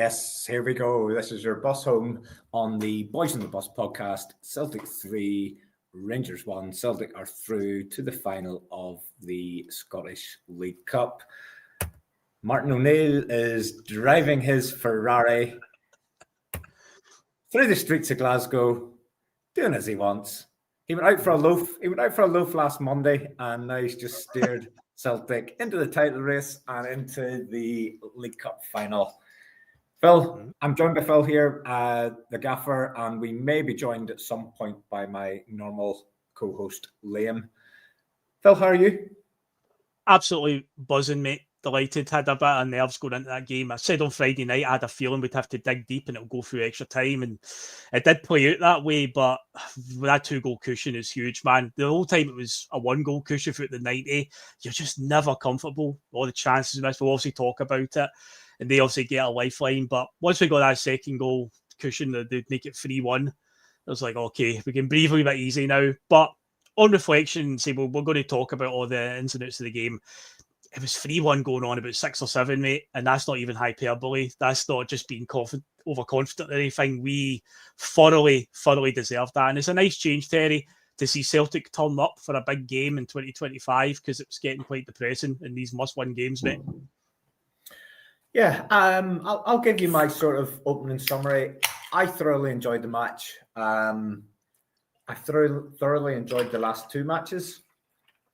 Yes, here we go. This is your bus home on the Boys on the Bus podcast. Celtic 3, Rangers 1. Celtic are through to the final of the Scottish League Cup. Martin O'Neill is driving his Ferrari through the streets of Glasgow, doing as he wants. He went out for a loaf last Monday, and now he's just steered Celtic into the title race and into the League Cup final. Phil, I'm joined by Phil here, the gaffer, and we may be joined at some point by my normal co-host, Liam. Phil, how are you? Absolutely buzzing, mate. Delighted. Had a bit of nerves going into that game. I said on Friday night I had a feeling we'd have to dig deep and it'll go through extra time, and it did play out that way, but that 2-goal cushion is huge, man. The whole time it was a 1-goal cushion throughout the 90. You're just never comfortable. All the chances missed, we'll obviously talk about it, and they obviously get a lifeline, but once we got that second goal cushion, they'd make it 3-1. It was like, okay, we can breathe a wee bit easy now. But on reflection, say, well, we're going to talk about all the ins and outs of the game. It was 3-1 going on about 6 or 7, mate, and that's not even hyperbole. That's not just being overconfident or anything. We thoroughly deserved that, and it's a nice change, Terry, to see Celtic turn up for a big game in 2025, because it was getting quite depressing in these must-win games, mate. Yeah, I'll give you my sort of opening summary. I thoroughly enjoyed the match. I thoroughly enjoyed the last 2 matches.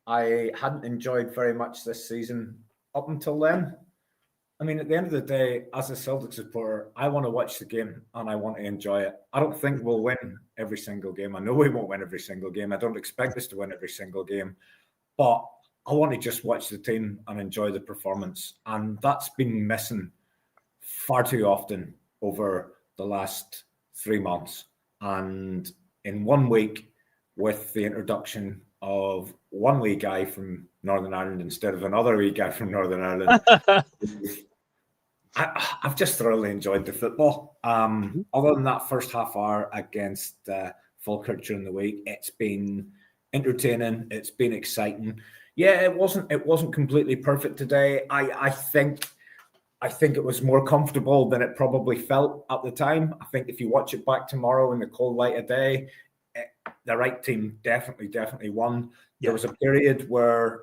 I hadn't enjoyed very much this season up until then. I mean, at the end of the day, as a Celtic supporter, I want to watch the game and I want to enjoy it. I don't think we'll win every single game. I know we won't win every single game. I don't expect us to win every single game. But I want to just watch the team and enjoy the performance. And that's been missing far too often over the last 3 months. And in 1 week, with the introduction of one wee guy from Northern Ireland instead of another wee guy from Northern Ireland, I've just thoroughly enjoyed the football. Other than that first half hour against Falkirk during the week, it's been entertaining. It's been exciting. Yeah, it wasn't completely perfect today. I think it was more comfortable than it probably felt at the time. I think if you watch it back tomorrow in the cold light of day, the right team definitely won. Yeah. There was a period where,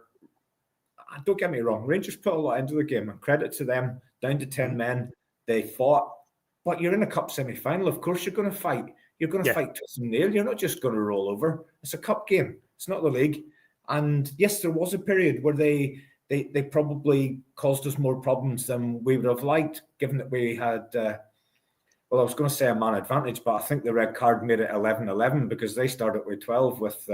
don't get me wrong, Rangers put a lot into the game, and credit to them, down to 10 men, they fought. But you're in a cup semi-final, of course you're going to fight. You're going to fight tooth and nail. You're not just going to roll over. It's a cup game. It's not the league. And yes, there was a period where they probably caused us more problems than we would have liked, given that we had, I was going to say a man advantage, but I think the red card made it 11-11 because they started with 12 with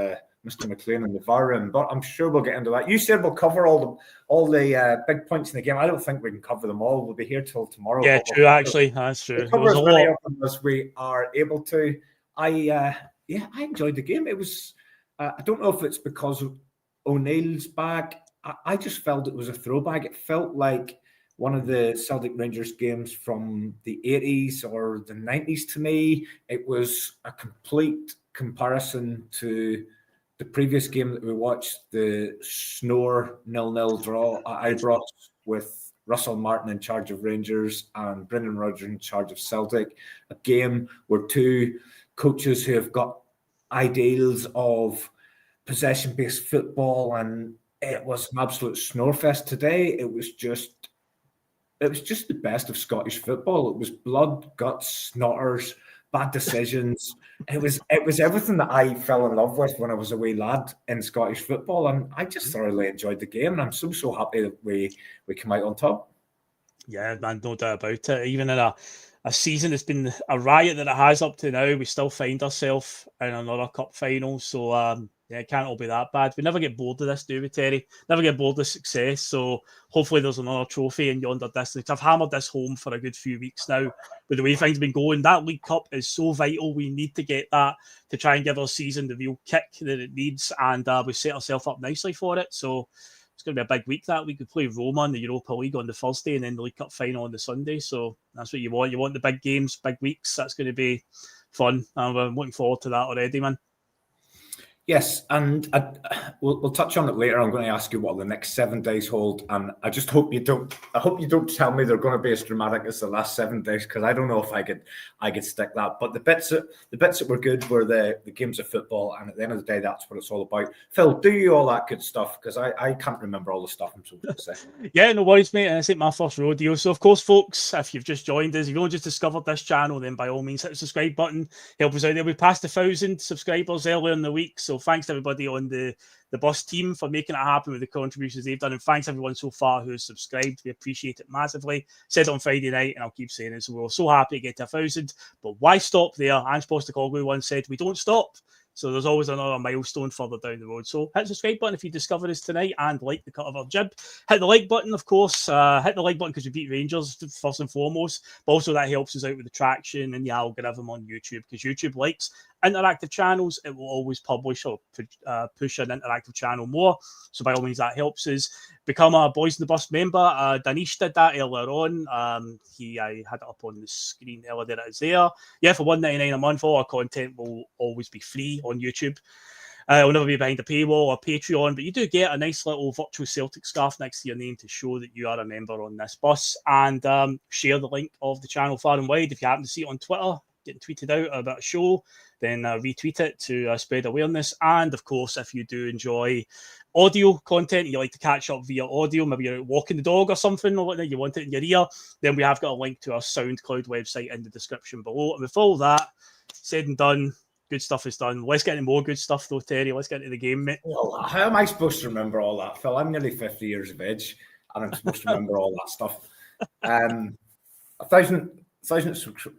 Mr. McLean in the VAR room. But I'm sure we'll get into that. You said we'll cover all the big points in the game. I don't think we can cover them all. We'll be here till tomorrow. Yeah, true. Actually, that's true. We'll cover as many of them as we are able to. I enjoyed the game. It was. I don't know if it's because O'Neill's back. I just felt it was a throwback. It felt like one of the Celtic Rangers games from the 80s or the 90s to me. It was a complete comparison to the previous game that we watched, the Snore 0-0 draw at Ibrox with Russell Martin in charge of Rangers and Brendan Rodgers in charge of Celtic. A game where 2 coaches who have got ideals of possession-based football, and it was an absolute snorefest today. It was just the best of Scottish football. It was blood, guts, snotters, bad decisions. It was everything that I fell in love with when I was a wee lad in Scottish football, and I just thoroughly enjoyed the game, and I'm so happy that we come out on top. Yeah, man, no doubt about it. Even in a season that's been a riot that it has up to now, we still find ourselves in another cup final. So yeah, it can't all be that bad. We never get bored of this, do we, Terry? Never get bored of success. So hopefully there's another trophy in yonder distance. I've hammered this home for a good few weeks now with the way things have been going. That League Cup is so vital. We need to get that to try and give our season the real kick that it needs. And we set ourselves up nicely for it. So it's going to be a big week that week. We play Roma in the Europa League on the Thursday and then the League Cup final on the Sunday. So that's what you want. You want the big games, big weeks. That's going to be fun. And we're looking forward to that already, man. Yes, and we'll touch on it later. I'm going to ask you what the next 7 days hold, and I just hope you don't. I hope you don't tell me they're going to be as dramatic as the last 7 days, because I don't know if I could stick that. But the bits that were good were the games of football, and at the end of the day, that's what it's all about. Phil, do you all that good stuff? Because I can't remember all the stuff I'm supposed to say. Yeah, no worries, mate. And it's my first rodeo. So, of course, folks, if you've just joined us, if you've only just discovered this channel, then by all means hit the subscribe button. Help us out there. We passed 1,000 subscribers earlier in the week. So thanks to everybody on the bus team for making it happen with the contributions they've done. And thanks everyone so far who's subscribed. We appreciate it massively. Said it on Friday night, and I'll keep saying it. So we're so happy to get to 1,000. But why stop there? Ange Postecoglou once said, we don't stop. So there's always another milestone further down the road. So hit the subscribe button if you discovered us tonight and like the cut of our jib. Hit the like button, of course. Hit the like button because we beat Rangers first and foremost. But also that helps us out with the traction and the algorithm on YouTube, because YouTube likes interactive channels. It will always publish or push an interactive channel more. So by all means, that helps us. Become a Boys in the Bus member. Danish did that earlier on. I had it up on the screen earlier. There it is there. Yeah, for $1.99 a month, all our content will always be free on YouTube. It'll never be behind a paywall or Patreon, but you do get a nice little virtual Celtic scarf next to your name to show that you are a member on this bus. And share the link of the channel far and wide. If you happen to see it on Twitter, getting tweeted out about a show, then retweet it to spread awareness. And of course, if you do enjoy audio content, you like to catch up via audio, maybe you're out walking the dog or something, or whatnot, you want it in your ear, then we have got a link to our SoundCloud website in the description below. And with all that said and done, good stuff is done. Let's get into more good stuff though, Terry. Let's get into the game, mate. Well, how am I supposed to remember all that, Phil? I'm nearly 50 years of age, and I'm supposed to remember all that stuff. 1,000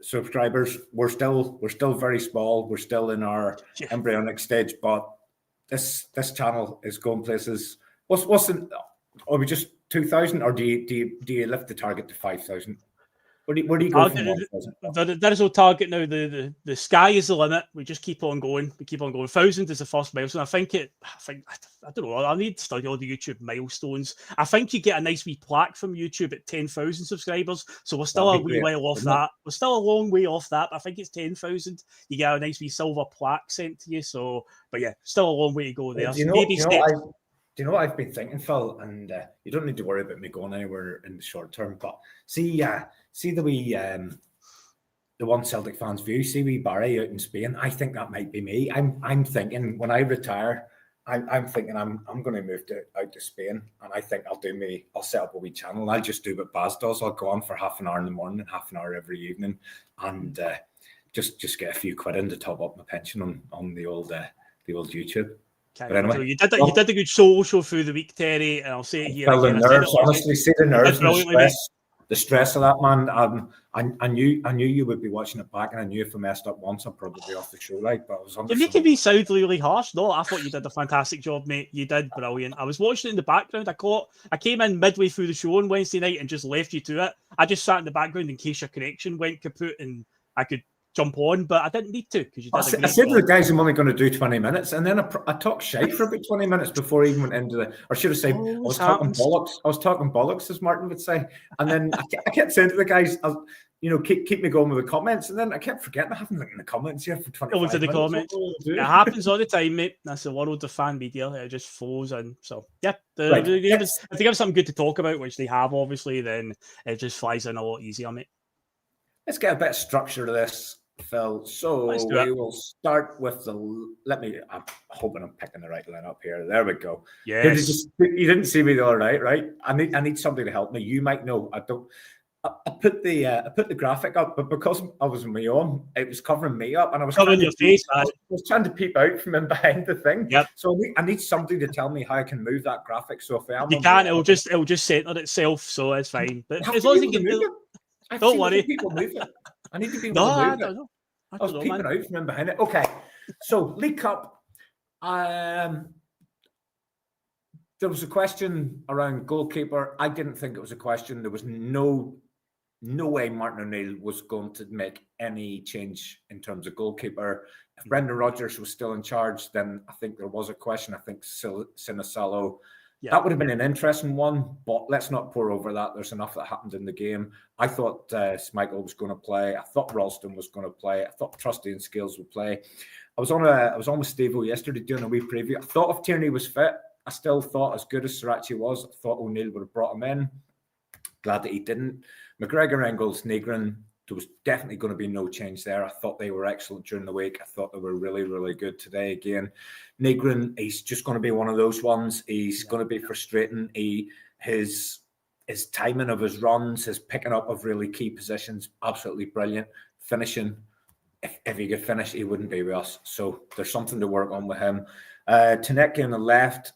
subscribers. We're still very small. We're still in our embryonic stage, but this channel is going places. What's the? Are we just 2,000, or do you lift the target to 5,000? Where do you go from 1,000? There is no target now. The sky is the limit. We just keep on going. We keep on going. 1,000 is the first milestone. I don't know. I need to study all the YouTube milestones. I think you get a nice wee plaque from YouTube at 10,000 subscribers. So we're still a wee way off that. We're still a long way off that. I think it's 10,000. You get a nice wee silver plaque sent to you. So, but yeah, still a long way to go there. Do you know what I've been thinking, Phil? And you don't need to worry about me going anywhere in the short term. But see the wee the one Celtic fans view. See wee Barry out in Spain. I think that might be me. I'm thinking when I retire, I'm thinking I'm going to move out to Spain, and I think I'll set up a wee channel. I'll just do what Baz does. I'll go on for half an hour in the morning and half an hour every evening, and just get a few quid in to top up my pension on the old YouTube. But anyway, you did a good solo show through the week, Terry, and I'll say it here. The nerves, honestly, see the nerves and the stress of that, man. I knew you would be watching it back, and I knew if I messed up once, I'd probably be off the show. But I was You're making me sound really harsh. No, I thought you did a fantastic job, mate. You did brilliant. I was watching it in the background. I came in midway through the show on Wednesday night and just left you to it. I just sat in the background in case your connection went kaput and I could jump on, but I didn't need to because you did. I said to the guys, I'm only going to do 20 minutes, and then I talked shite for about 20 minutes before I even went into the. Or should I say, I was talking bollocks, as Martin would say. And then I kept saying to the guys, keep me going with the comments, and then I kept forgetting I haven't written the comments here for 20 minutes. The comments. It happens all the time, mate. That's the world of fan media. It just flows in. So yeah, if they give something good to talk about, which they have obviously, then it just flies in a lot easier, mate. Let's get a bit of structure to this, Phil. So we will start with I'm hoping I'm picking the right line up here. There we go. Yes. You didn't see me the other night, right? I need somebody to help me. You might know. I don't. I put the graphic up, but because I was on my own, it was covering me up, and I was covering your face. I was trying to peep out from in behind the thing. Yep. So I need somebody to tell me how I can move that graphic. So if I am, you can't. It'll just center itself, so it's fine. But as long as you can move it, don't worry. People move it. I need to be able to move it. I was peeping out from in behind it. Okay, so League Cup. There was a question around goalkeeper. I didn't think it was a question. There was no way Martin O'Neill was going to make any change in terms of goalkeeper. If Brendan Rodgers was still in charge, then I think there was a question. I think Sinisalo That would have been an interesting one, but let's not pour over that. There's enough that happened in the game. I thought Schmeichel was going to play. I thought Ralston was going to play. I thought Trusty and Scales would play. I was on with Steve-O yesterday doing a wee preview. I thought if Tierney was fit, I still thought as good as Sriracha was, I thought O'Neill would have brought him in. Glad that he didn't. McGregor, Engels, Negrin, there was definitely going to be no change there. I thought they were excellent during the week. I thought they were really, really good today again. Negrin, he's just going to be one of those ones. He's going to be frustrating. His timing of his runs, his picking up of really key positions, absolutely brilliant. Finishing, if he could finish, he wouldn't be with us. So there's something to work on with him. Tanecki on the left.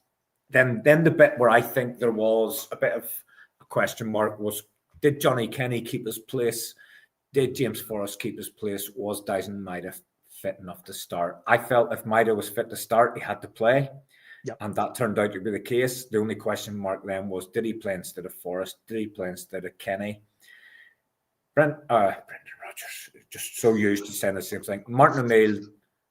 Then the bit where I think there was a bit of a question mark was, did Johnny Kenny keep his place? Did James Forrest keep his place? Was Dyson Maida fit enough to start? I felt if Maida was fit to start, he had to play. Yep. And that turned out to be the case. The only question mark then was, did he play instead of Forrest? Did he play instead of Kenny? Brendan Rodgers, just so used to saying the same thing. Martin O'Neill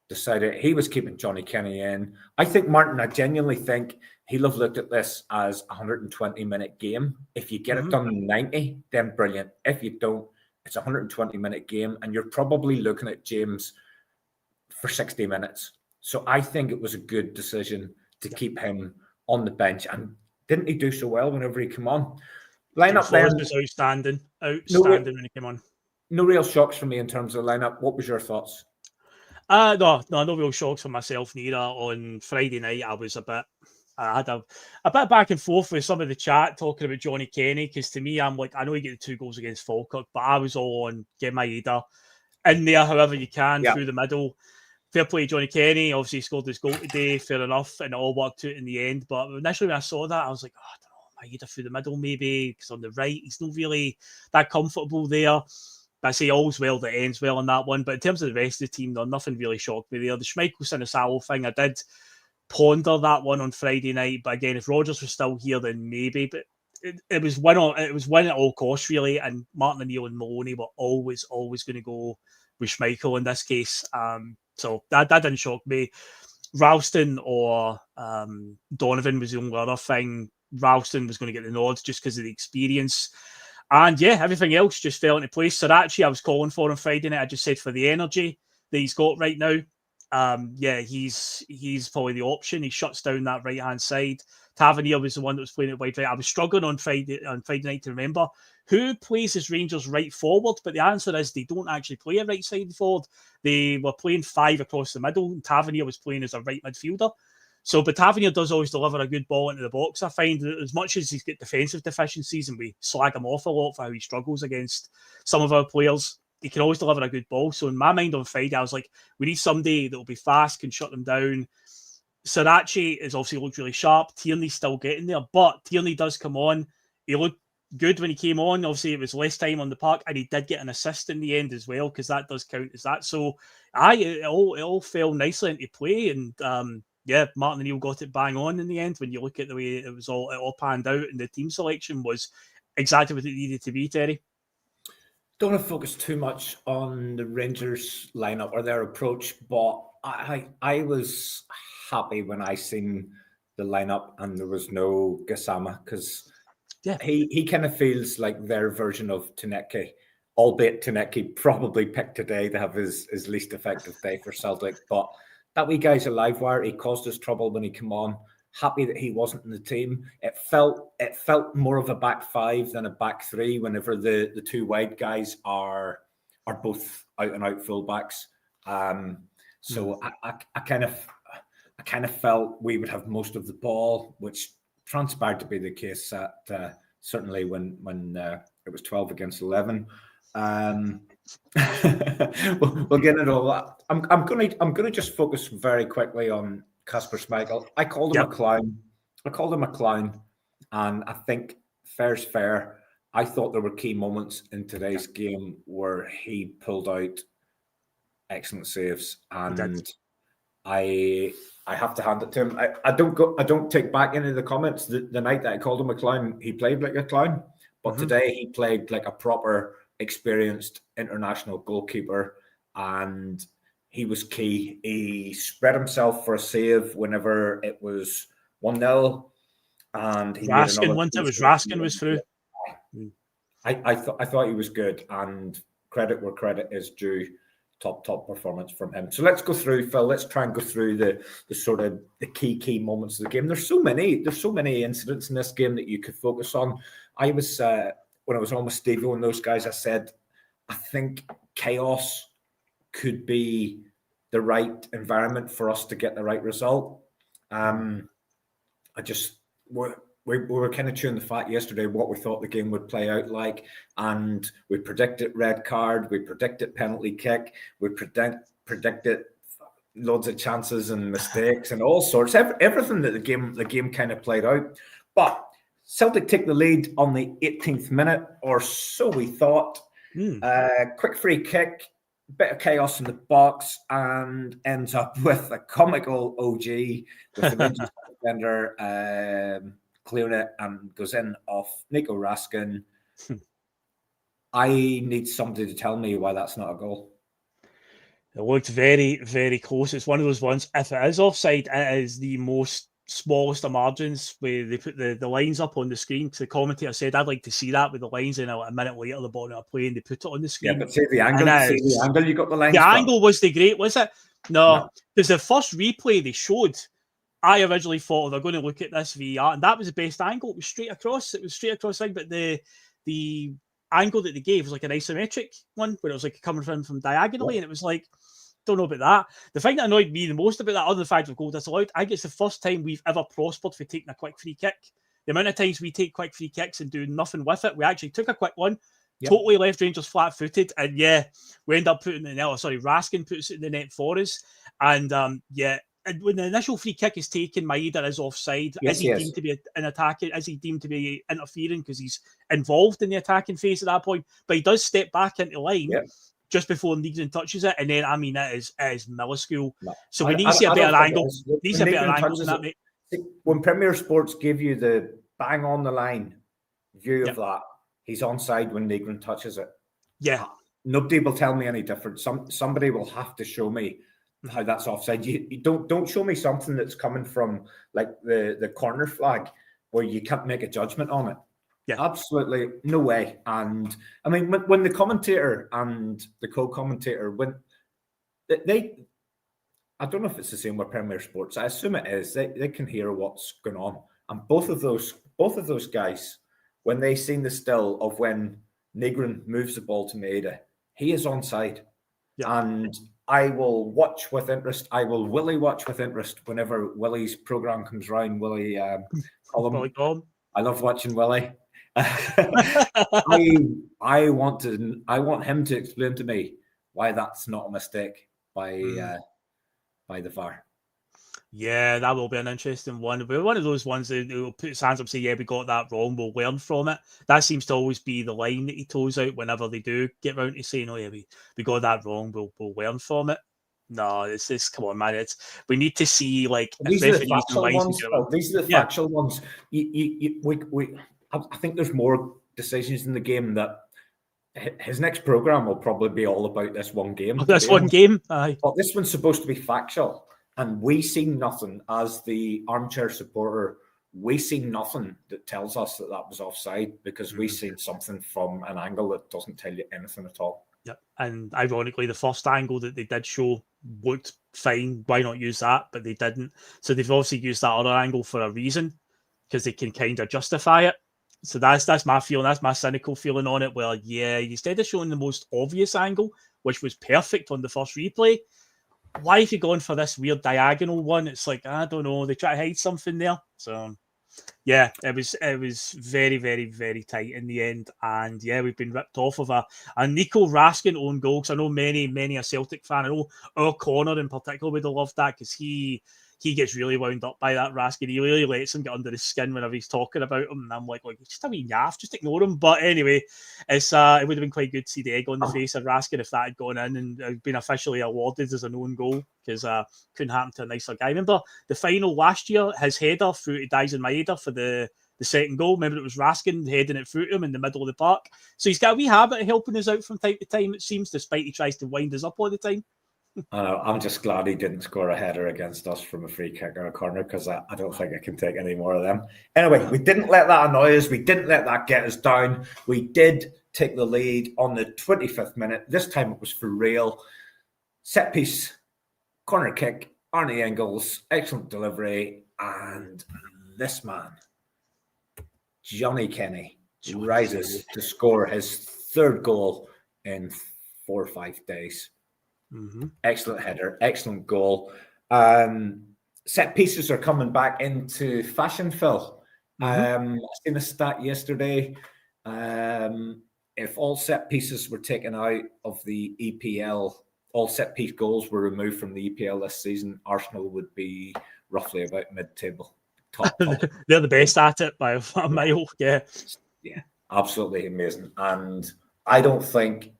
decided he was keeping Johnny Kenny in. I think Martin, I genuinely think he'll have looked at this as a 120-minute game. If you get it done in 90, then brilliant. If you don't, it's a 120-minute game, and you're probably looking at James for 60 minutes. So I think it was a good decision to keep him on the bench. And didn't he do so well whenever he came on? Lineup then was outstanding when he came on. No real shocks for me in terms of lineup. What was your thoughts? No real shocks for myself neither. On Friday night, I had a bit back and forth with some of the chat talking about Johnny Kenny, because to me, I'm like, I know he get the 2 goals against Falkirk, but I was all on get Maeda in there however you can through the middle. Fair play, Johnny Kenny. Obviously, he scored his goal today, fair enough, and it all worked out in the end. But initially, when I saw that, I was like, I don't know, Maeda through the middle maybe, because on the right, he's not really that comfortable there. But I say all's well that ends well on that one. But in terms of the rest of the team, nothing really shocked me there. The Schmeichel Sinisalo thing, I did ponder that one on Friday night, but again, if Rodgers was still here, then maybe. But it was win at all costs really, and Martin O'Neill and Maloney were always going to go with Schmeichel in this case. So that didn't shock me. Ralston or Donovan was the only other thing. Ralston was going to get the nod just because of the experience. And yeah, everything else just fell into place. Sriracha, I was calling for on Friday night. I just said for the energy that he's got right now. He's probably the option. He shuts down that right hand side. Tavernier was the one that was playing it wide right. I was struggling on Friday night to remember who plays as Rangers right forward, but the answer is they don't actually play a right side forward. They were playing 5 across the middle, and Tavernier was playing as a right midfielder. So, but Tavernier does always deliver a good ball into the box. I find that as much as he's got defensive deficiencies, and we slag him off a lot for how he struggles against some of our players, he can always deliver a good ball. So in my mind on Friday, I was like, we need somebody that will be fast, can shut them down. Sriracha has obviously looked really sharp. Tierney's still getting there, but Tierney does come on. He looked good when he came on. Obviously, it was less time on the park, and he did get an assist in the end as well, because that does count as that. So it all fell nicely into play, and Martin O'Neill got it bang on in the end. When you look at the way it all panned out, and the team selection was exactly what it needed to be, Terry. Don't want to focus too much on the Rangers lineup or their approach, but I was happy when I seen the lineup and there was no Gassama, because he kind of feels like their version of Tanecki, albeit Tanecki probably picked today to have his least effective day for Celtic. But that wee guy's a live wire. He caused us trouble when he came on. Happy that he wasn't in the team. It felt more of a back 5 than a back 3 whenever the 2 wide guys are both out and out fullbacks. So I kind of felt we would have most of the ball, which transpired to be the case at certainly when it was 12 against 11. We'll get into all that. I'm gonna just focus very quickly on Kasper Schmeichel. I called him a clown. And I think fair's fair. I thought there were key moments in today's game where he pulled out excellent saves, and I have to hand it to him. I don't take back any of the comments. The night that I called him a clown, he played like a clown, but today he played like a proper experienced international goalkeeper, and he was key. He spread himself for a save whenever it was 1-0. and he made Raskin, another. once it was Raskin was through. I thought he was good, and credit where credit is due. Top performance from him. So let's go through, Phil. Let's try and go through the sort of the key moments of the game. There's so many incidents in this game that you could focus on. I was when I was on with Steve and those guys, I said I think chaos could be the right environment for us to get the right result. We were kind of chewing the fat yesterday what we thought the game would play out like, and we predicted red card, we predicted penalty kick, we predicted loads of chances and mistakes and all sorts, everything that the game kind of played out. But Celtic take the lead on the 18th minute, or so we thought. Quick free kick, bit of chaos in the box, and ends up with a comical OG with the Rangers defender clearing it and goes in off Nico Raskin. I need somebody to tell me why that's not a goal. It looked very, very close. It's one of those ones, if it is offside, it is the smallest of margins where they put the lines up on the screen. The commentator said, I'd like to see that with the lines, and a minute later, the ball not playing, they put it on the screen. Yeah, but see the angle you got the lines. The angle was the great, was it? No, because the first replay they showed, I originally thought they're going to look at this VR, and that was the best angle. It was straight across. But the angle that they gave was like an isometric one, where it was like coming from diagonally, and it was like, don't know about that. The thing that annoyed me the most about that, other than the fact of goal disallowed, I think it's the first time we've ever prospered for taking a quick free kick. The amount of times we take quick free kicks and do nothing with it, we actually took a quick one, totally left Rangers flat-footed, and we end up putting it in the net. Sorry, Raskin puts it in the net for us, and and when the initial free kick is taken, Maeda is offside. Is he deemed to be an attacking? Is he deemed to be interfering because he's involved in the attacking phase at that point? But he does step back into line just before Reegan touches it, and then it is minuscule. No. So we need to see a better angle. Needs a better angle than that, mate. When Premier Sports give you the bang on the line view of that, he's onside when Reegan touches it. Yeah. Nobody will tell me any different. Somebody will have to show me how that's offside. You don't show me something that's coming from like the corner flag where you can't make a judgment on it. Yeah, absolutely no way. And I mean, when the commentator and the co-commentator, when they I don't know if it's the same with Premier Sports. I assume it is. They can hear what's going on, and both of those guys, when they seen the still of when Reegan moves the ball to Maeda, he is onside, and I will watch with interest. I will Willie watch with interest whenever Willie's program comes round. Willie, Colm. I love watching Willie. I want him to explain to me why that's not a mistake by the VAR. Yeah, that will be an interesting one. But one of those ones that will put his hands up and say, yeah, we got that wrong, we'll learn from it. That seems to always be the line that he toes out whenever they do get round to saying, oh yeah, we got that wrong, we'll learn from it. No, it's this. Come on, man! We need to see these are the factual ones. These are the factual ones. I think there's more decisions in the game that his next program will probably be all about this one game. One game, aye. But this one's supposed to be factual. And we see nothing as the armchair supporter. We see nothing that tells us that was offside because we seen something from an angle that doesn't tell you anything at all. Yeah, and ironically, the first angle that they did show looked fine. Why not use that? But they didn't. So they've obviously used that other angle for a reason because they can kind of justify it. So that's my feeling. That's my cynical feeling on it. Well, yeah, instead of showing the most obvious angle, which was perfect on the first replay, why have you gone for this weird diagonal one? It's like, I don't know. They try to hide something there. So, yeah, it was very, very, very tight in the end. And, yeah, we've been ripped off of a Nico Raskin own goal. Because I know many a Celtic fan, I know our Conor in particular would have loved that because he gets really wound up by that Raskin. He really lets him get under his skin whenever he's talking about him. And I'm like just a wee naff, just ignore him. But anyway, it would have been quite good to see the egg on the face of Raskin if that had gone in and been officially awarded as an own goal because couldn't happen to a nicer guy. Remember the final last year, his header through to Dyson Maeda for the second goal. Remember it was Raskin heading it through to him in the middle of the park. So he's got a wee habit of helping us out from time to time, it seems, despite he tries to wind us up all the time. I'm just glad he didn't score a header against us from a free kick or a corner, because I don't think I can take any more of them. Anyway, we didn't let that annoy us. We didn't let that get us down. We did take the lead on the 25th minute. This time it was for real. Set piece, corner kick, Arnie Engels, excellent delivery, and this man, Johnny Kenny, rises to score his third goal in 4 or 5 days. Mm-hmm. Excellent header, excellent goal. Set pieces are coming back into fashion, Phil. I seen a stat yesterday. If all set pieces were taken out of the EPL, all set piece goals were removed from the EPL this season, Arsenal would be roughly about mid-table. Top. They're the best at it by a mile. Yeah, absolutely amazing. And I don't think,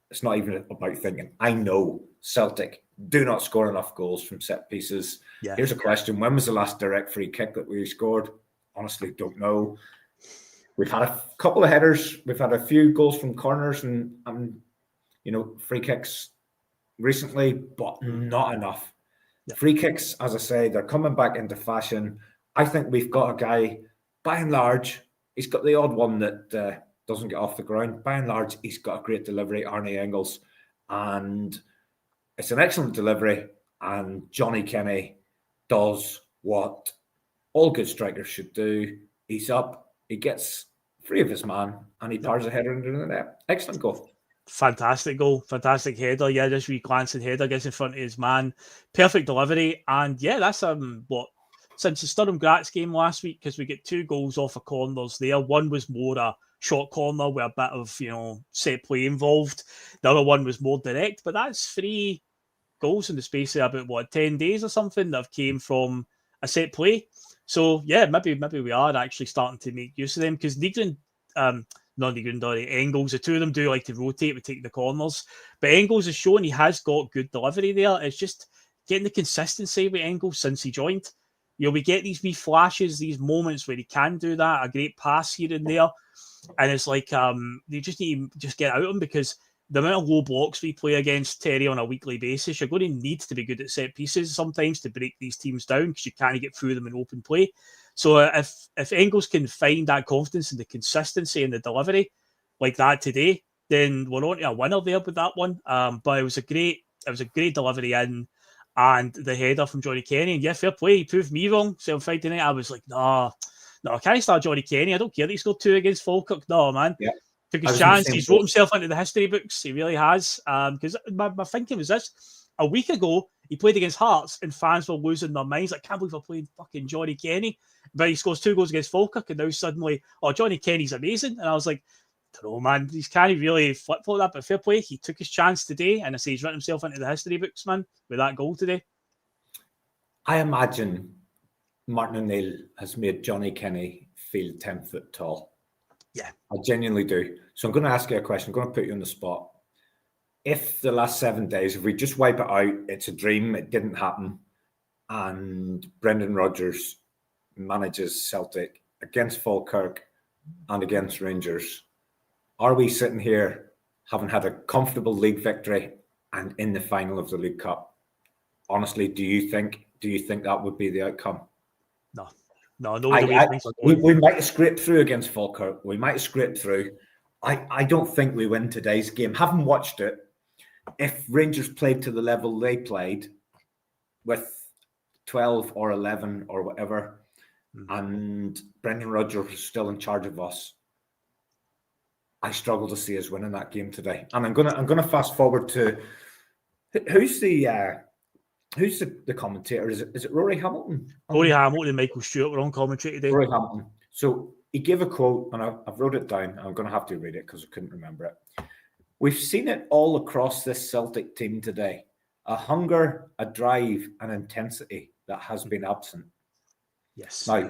it's not even about thinking, I know Celtic do not score enough goals from set pieces. Yeah. Here's a question: when was the last direct free kick that we scored? Honestly, don't know. We've had a couple of headers. We've had a few goals from corners and free kicks recently, but not enough. Yeah. Free kicks, as I say, they're coming back into fashion. I think we've got a guy, by and large, he's got the odd one that doesn't get off the ground. By and large, he's got a great delivery, Arnie Engels, and it's an excellent delivery. And Johnny Kenny does what all good strikers should do. He's up, he gets free of his man, and he powers a header into the net. Excellent goal. Fantastic goal, fantastic header. Yeah, just glancing header, gets in front of his man. Perfect delivery. And yeah, that's since the Sturham Graz game last week, because we get 2 goals off of corners there. One was more a short corner with a bit of set play involved. The other one was more direct, but that's 3 goals in the space of about 10 days or something that have came from a set play. So yeah, maybe we are actually starting to make use of them, because Engels, the two of them do like to rotate with taking the corners, but Engels has shown he has got good delivery there. It's just getting the consistency with Engels since he joined. We get these wee flashes, these moments where he can do that, a great pass here and there, and it's like they just need to just get out of him, because the amount of low blocks we play against Terry on a weekly basis, you're going to need to be good at set pieces sometimes to break these teams down, because you can't get through them in open play. So if Engels can find that confidence and the consistency in the delivery like that today, then we're on to a winner there with that one. But it was a great delivery in, and the header from Johnny Kenny. And yeah, fair play. He proved me wrong. So on Friday night, I was like, no, I can't start Johnny Kenny. I don't care that he scored 2 against Falkirk. No, man. Yeah. Took his chance. He's wrote himself into the history books. He really has. Because my thinking was this: a week ago, he played against Hearts and fans were losing their minds. Like, can't believe we're playing fucking Johnny Kenny. But he scores 2 goals against Falkirk, and now suddenly, Johnny Kenny's amazing. And I was like, I don't know, man. He's kind of really flip-flop that, but fair play. He took his chance today, and I say he's written himself into the history books, man, with that goal today. I imagine Martin O'Neill has made Johnny Kenny feel 10 foot tall. Yeah. I genuinely do. So I'm going to ask you a question. I'm going to put you on the spot. If the last 7 days, if we just wipe it out, it's a dream, it didn't happen, and Brendan Rodgers manages Celtic against Falkirk and against Rangers, are we sitting here having had a comfortable league victory and in the final of the League Cup? Honestly, do you think that would be the outcome? No. We might have scraped through against Falkirk. We might have scraped through. I don't think we win today's game. Haven't watched it. If Rangers played to the level they played with 12 or 11 or whatever, and Brendan Rodgers was still in charge of us, I struggle to see us winning that game today. And I'm gonna fast forward to who's the commentator? Is it Rory Hamilton? Rory Hamilton and Michael Stewart were on commentary today. Rory Hamilton. So he gave a quote, and I've wrote it down. I'm going to have to read it because I couldn't remember it. We've seen it all across this Celtic team today. A hunger, a drive, an intensity that has been absent. Yes. Now,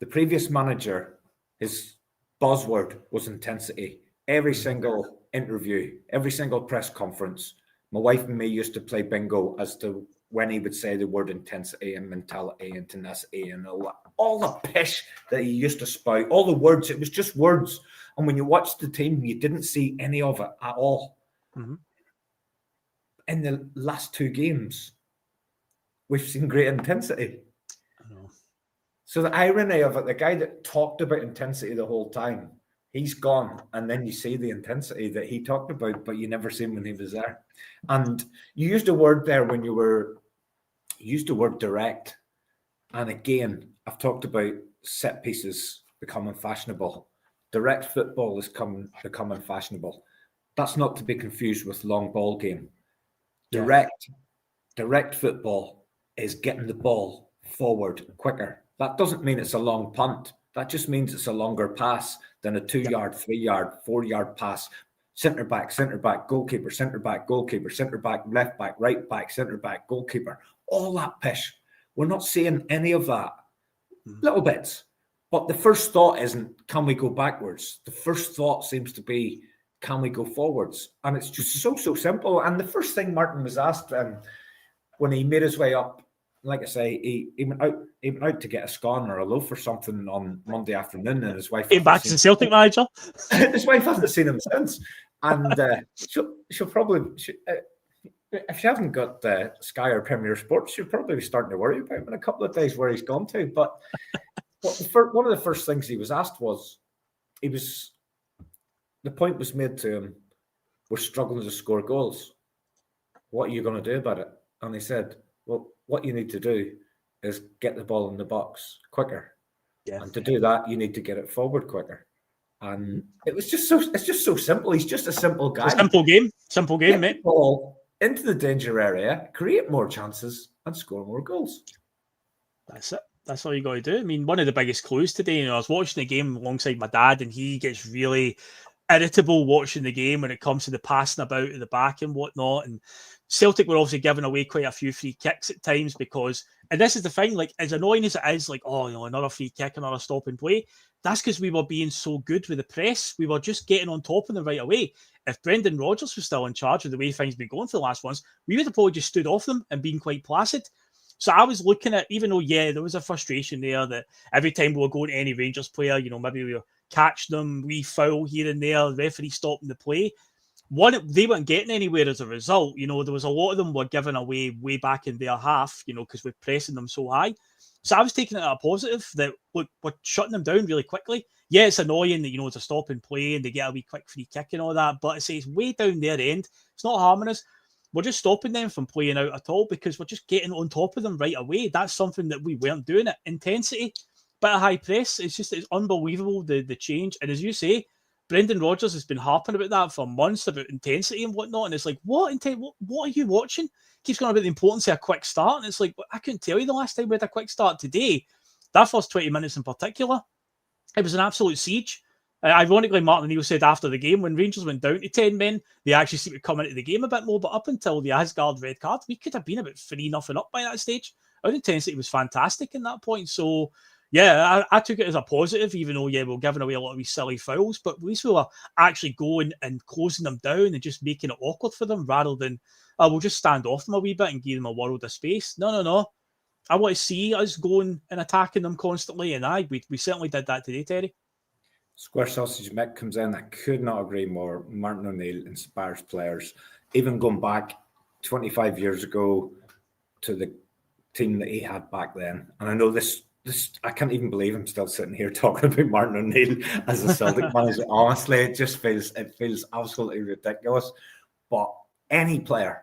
the previous manager, his buzzword was intensity. Every single interview, every single press conference, my wife and me used to play bingo as to when he would say the word intensity and mentality and tenacity and all the pish that he used to spout, all the words, it was just words. And when you watched the team, you didn't see any of it at all. Mm-hmm. in the last 2 games, we've seen great intensity. I know. So the irony of it, the guy that talked about intensity the whole time, he's gone, and then you see the intensity that he talked about, but you never see him when he was there. And you used a word there when you used the word direct. And again, I've talked about set pieces becoming fashionable. Direct football is becoming fashionable. That's not to be confused with long ball game. Direct football is getting the ball forward quicker. That doesn't mean it's a long punt. That just means it's a longer pass than a 2-yard, 3-yard, 4-yard pass. Centre back, goalkeeper, centre back, goalkeeper, centre back, left back, right back, centre back, goalkeeper. All that pish. We're not seeing any of that. Little bits. But the first thought isn't, can we go backwards? The first thought seems to be, can we go forwards? And it's just so simple. And the first thing Martin was asked when he made his way up, like I say, he went out to get a scone or a loaf or something on Monday afternoon, and his wife came back as a Celtic manager. His wife hasn't seen him since. And she'll probably... if she hasn't got Sky or Premier Sports, she'll probably be starting to worry about him in a couple of days where he's gone to. But one of the first things he was asked was, the point was made to him, we're struggling to score goals. What are you going to do about it? And he said, well, what you need to do is get the ball in the box quicker. Yeah. And to do that, you need to get it forward quicker. And it's just so simple. He's just a simple guy. Simple game, mate. Ball into the danger area, create more chances, and score more goals. That's it. That's all you got to do. I mean, one of the biggest clues today, I was watching the game alongside my dad, and he gets really irritable watching the game when it comes to the passing about at the back and whatnot. And Celtic were obviously giving away quite a few free kicks at times because, and this is the thing, like as annoying as it is, like, another free kick, another stop and play, that's because we were being so good with the press. We were just getting on top of them right away. If Brendan Rodgers was still in charge of the way things been going for the last ones, we would have probably just stood off them and been quite placid. So I was looking at, even though, there was a frustration there that every time we were going to any Rangers player, maybe we were catching them, wee foul here and there, the referee stopping the play. They weren't getting anywhere as a result. There was a lot of them were given away way back in their half, because we're pressing them so high. So I was taking it as a positive that, look, we're shutting them down really quickly. Yeah, it's annoying that, it's a stop and play and they get a wee quick free kick and all that, but it's way down their end. It's not harming us. We're just stopping them from playing out at all because we're just getting on top of them right away. That's something that we weren't doing. It intensity, bit of high press. It's unbelievable, the change. And as you say, Brendan Rodgers has been harping about that for months, about intensity and whatnot. And it's like, what are you watching? Keeps going about the importance of a quick start. And it's like, I couldn't tell you the last time we had a quick start today. That first 20 minutes in particular, it was an absolute siege. Ironically, Martin O'Neill said after the game, when Rangers went down to 10 men, they actually seemed to come into the game a bit more. But up until the Asgard red card, we could have been about 3-0 up by that stage. Our intensity was fantastic in that point. So, I took it as a positive, even though, we were giving away a lot of these silly fouls. But at least we were actually going and closing them down and just making it awkward for them rather than, we'll just stand off them a wee bit and give them a world of space. No. I want to see us going and attacking them constantly. And we certainly did that today, Terry. Square Sausage Mick comes in. I could not agree more. Martin O'Neill inspires players. Even going back 25 years ago to the team that he had back then. And I know this I can't even believe I'm still sitting here talking about Martin O'Neill as a Celtic manager. Honestly, it feels absolutely ridiculous. But any player,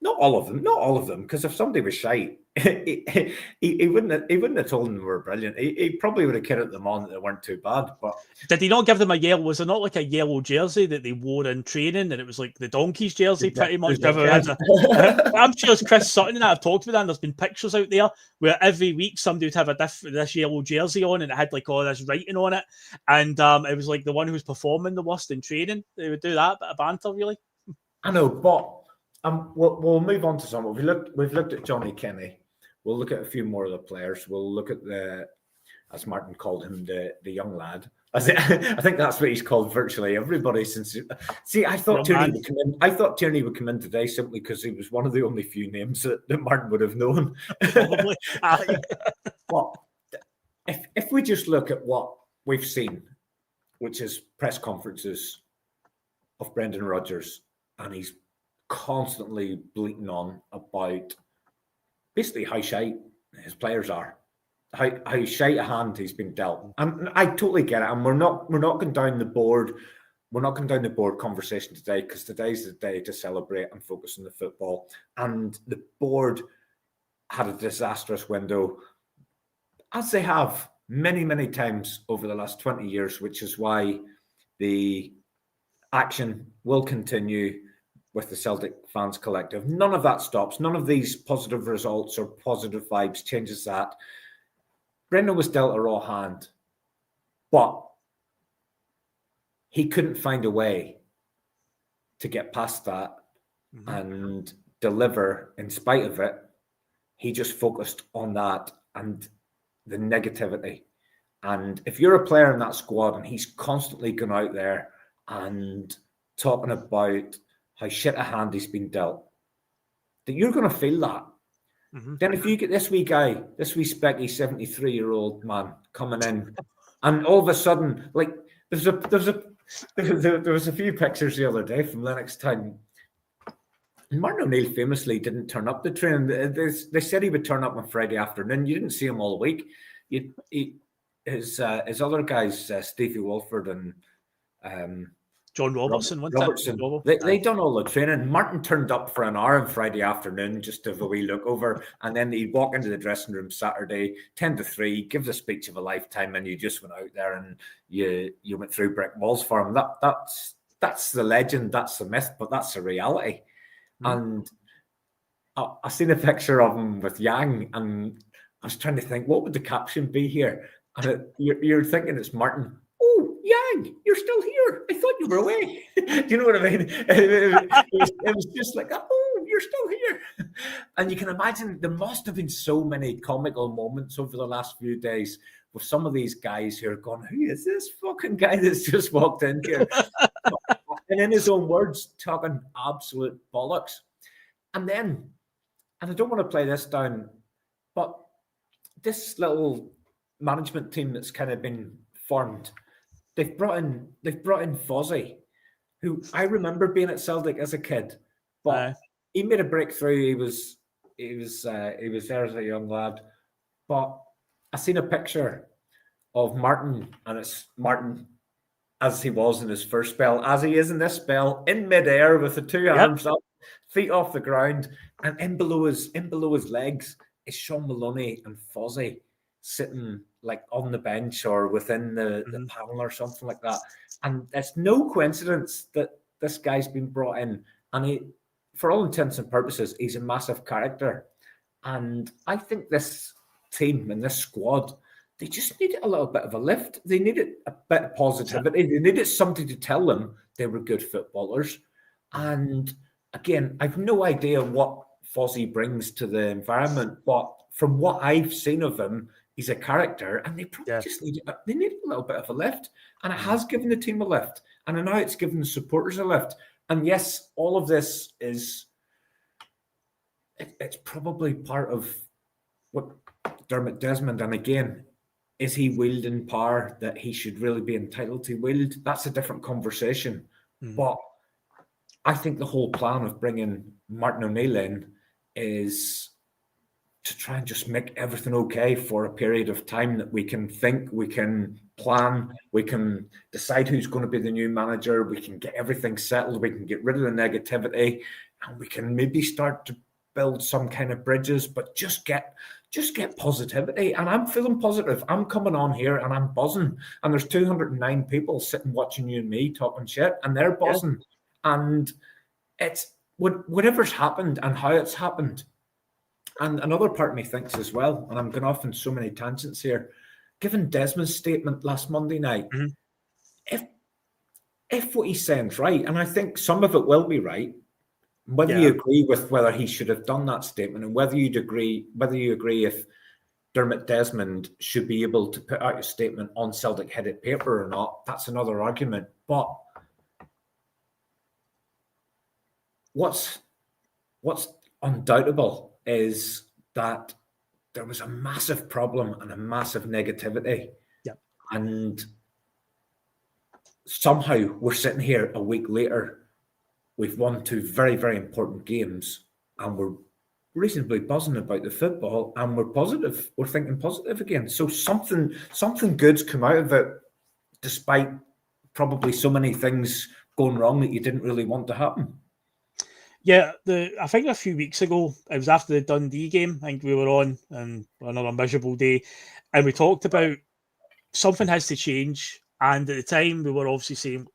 not all of them, because if somebody was shite, he wouldn't have told them they were brilliant. He probably would have carried them on that they weren't too bad. But did he not give them a yellow? Was there not like a yellow jersey that they wore in training, and it was like the Donkey's jersey, pretty much? I'm sure it's Chris Sutton and I've talked about that. And there's been pictures out there where every week somebody would have this yellow jersey on, and it had like all this writing on it, and it was like the one who was performing the worst in training. They would do that bit of banter, really. I know, but we'll move on to some. We've looked at Johnny Kenny. We'll look at a few more of the players. We'll look at as Martin called him, the young lad. I think that's what he's called virtually everybody since. See, I thought Tierney would come in. I thought Tierney would come in today simply because he was one of the only few names that Martin would have known. Probably. But if we just look at what we've seen, which is press conferences of Brendan Rodgers, and he's constantly bleating on about basically how shite his players are, how shite a hand he's been dealt. And I totally get it. And we're not going down the board. We're not going down the board conversation today, because today's the day to celebrate and focus on the football. And the board had a disastrous window, as they have many, many times over the last 20 years, which is why the action will continue with the Celtic Fans Collective. None of that stops. None of these positive results or positive vibes changes that. Brendan was dealt a raw hand, but he couldn't find a way to get past that and deliver in spite of it. He just focused on that and the negativity. And if you're a player in that squad and he's constantly going out there and talking about how shit a hand he's been dealt, that you're going to feel that. Then if you get this wee guy, this wee specky 73-year-old man coming in, and all of a sudden, like there was a few pictures the other day from Lennox Town. Martin O'Neill famously didn't turn up to training. They said he would turn up on Friday afternoon. You didn't see him all week. His other guys, Stevie Walford and John Robertson, they done all the training. Martin turned up for an hour on Friday afternoon just to have a wee look over, and then he'd walk into the dressing room Saturday 10 to 3, give the speech of a lifetime, and you just went out there and you went through brick walls for him. That's the legend, that's the myth, but that's the reality. And I seen a picture of him with Yang, and I was trying to think, what would the caption be here? And you're thinking it's Martin. Oh, Yang, you're still here. I thought you were away. Do you know what I mean? It was just like, oh, you're still here. And you can imagine there must have been so many comical moments over the last few days with some of these guys who are going, who is this fucking guy that's just walked in here? And in his own words, talking absolute bollocks. And I don't want to play this down, but this little management team that's kind of been formed, they've brought in Fozzie, who I remember being at Celtic as a kid, but he made a breakthrough. He was there as a young lad. But I seen a picture of Martin, and it's Martin as he was in his first spell, as he is in this spell, in midair with the two arms up, feet off the ground, and in below his legs is Sean Maloney and Fozzie sitting like on the bench or within the panel or something like that. And it's no coincidence that this guy's been brought in, and he, for all intents and purposes, he's a massive character. And I think this team and this squad, they just needed a little bit of a lift. They needed a bit of positivity. They needed something to tell them they were good footballers. And again, I've no idea what Fozzie brings to the environment, but from what I've seen of him, he's a character, and they probably just need a little bit of a lift. And it has given the team a lift. And now it's given the supporters a lift. And yes, all of this it's probably part of what Dermot Desmond, and again, is he wielding power that he should really be entitled to wield? That's a different conversation. But I think the whole plan of bringing Martin O'Neill in is to try and just make everything okay for a period of time, that we can think, we can plan, we can decide who's going to be the new manager, we can get everything settled, we can get rid of the negativity, and we can maybe start to build some kind of bridges, but just get positivity. And I'm feeling positive. I'm coming on here and I'm buzzing. And there's 209 people sitting watching you and me talking shit, and they're buzzing. And it's whatever's happened and how it's happened. And another part of me thinks as well, and I'm going off in so many tangents here, given Desmond's statement last Monday night, if what he's saying is right, and I think some of it will be right, whether you agree with whether he should have done that statement, and whether you agree if Dermot Desmond should be able to put out a statement on Celtic-headed paper or not, that's another argument. But what's undoubtable is that there was a massive problem and a massive negativity. And somehow we're sitting here a week later we've won 2 very, very important games, and we're reasonably buzzing about the football, and we're positive. We're thinking positive again. So something good's come out of it, despite probably so many things going wrong that you didn't really want to happen. Yeah, I think a few weeks ago, it was after the Dundee game. I think we were on another miserable day, and we talked about something has to change. And at the time, we were obviously saying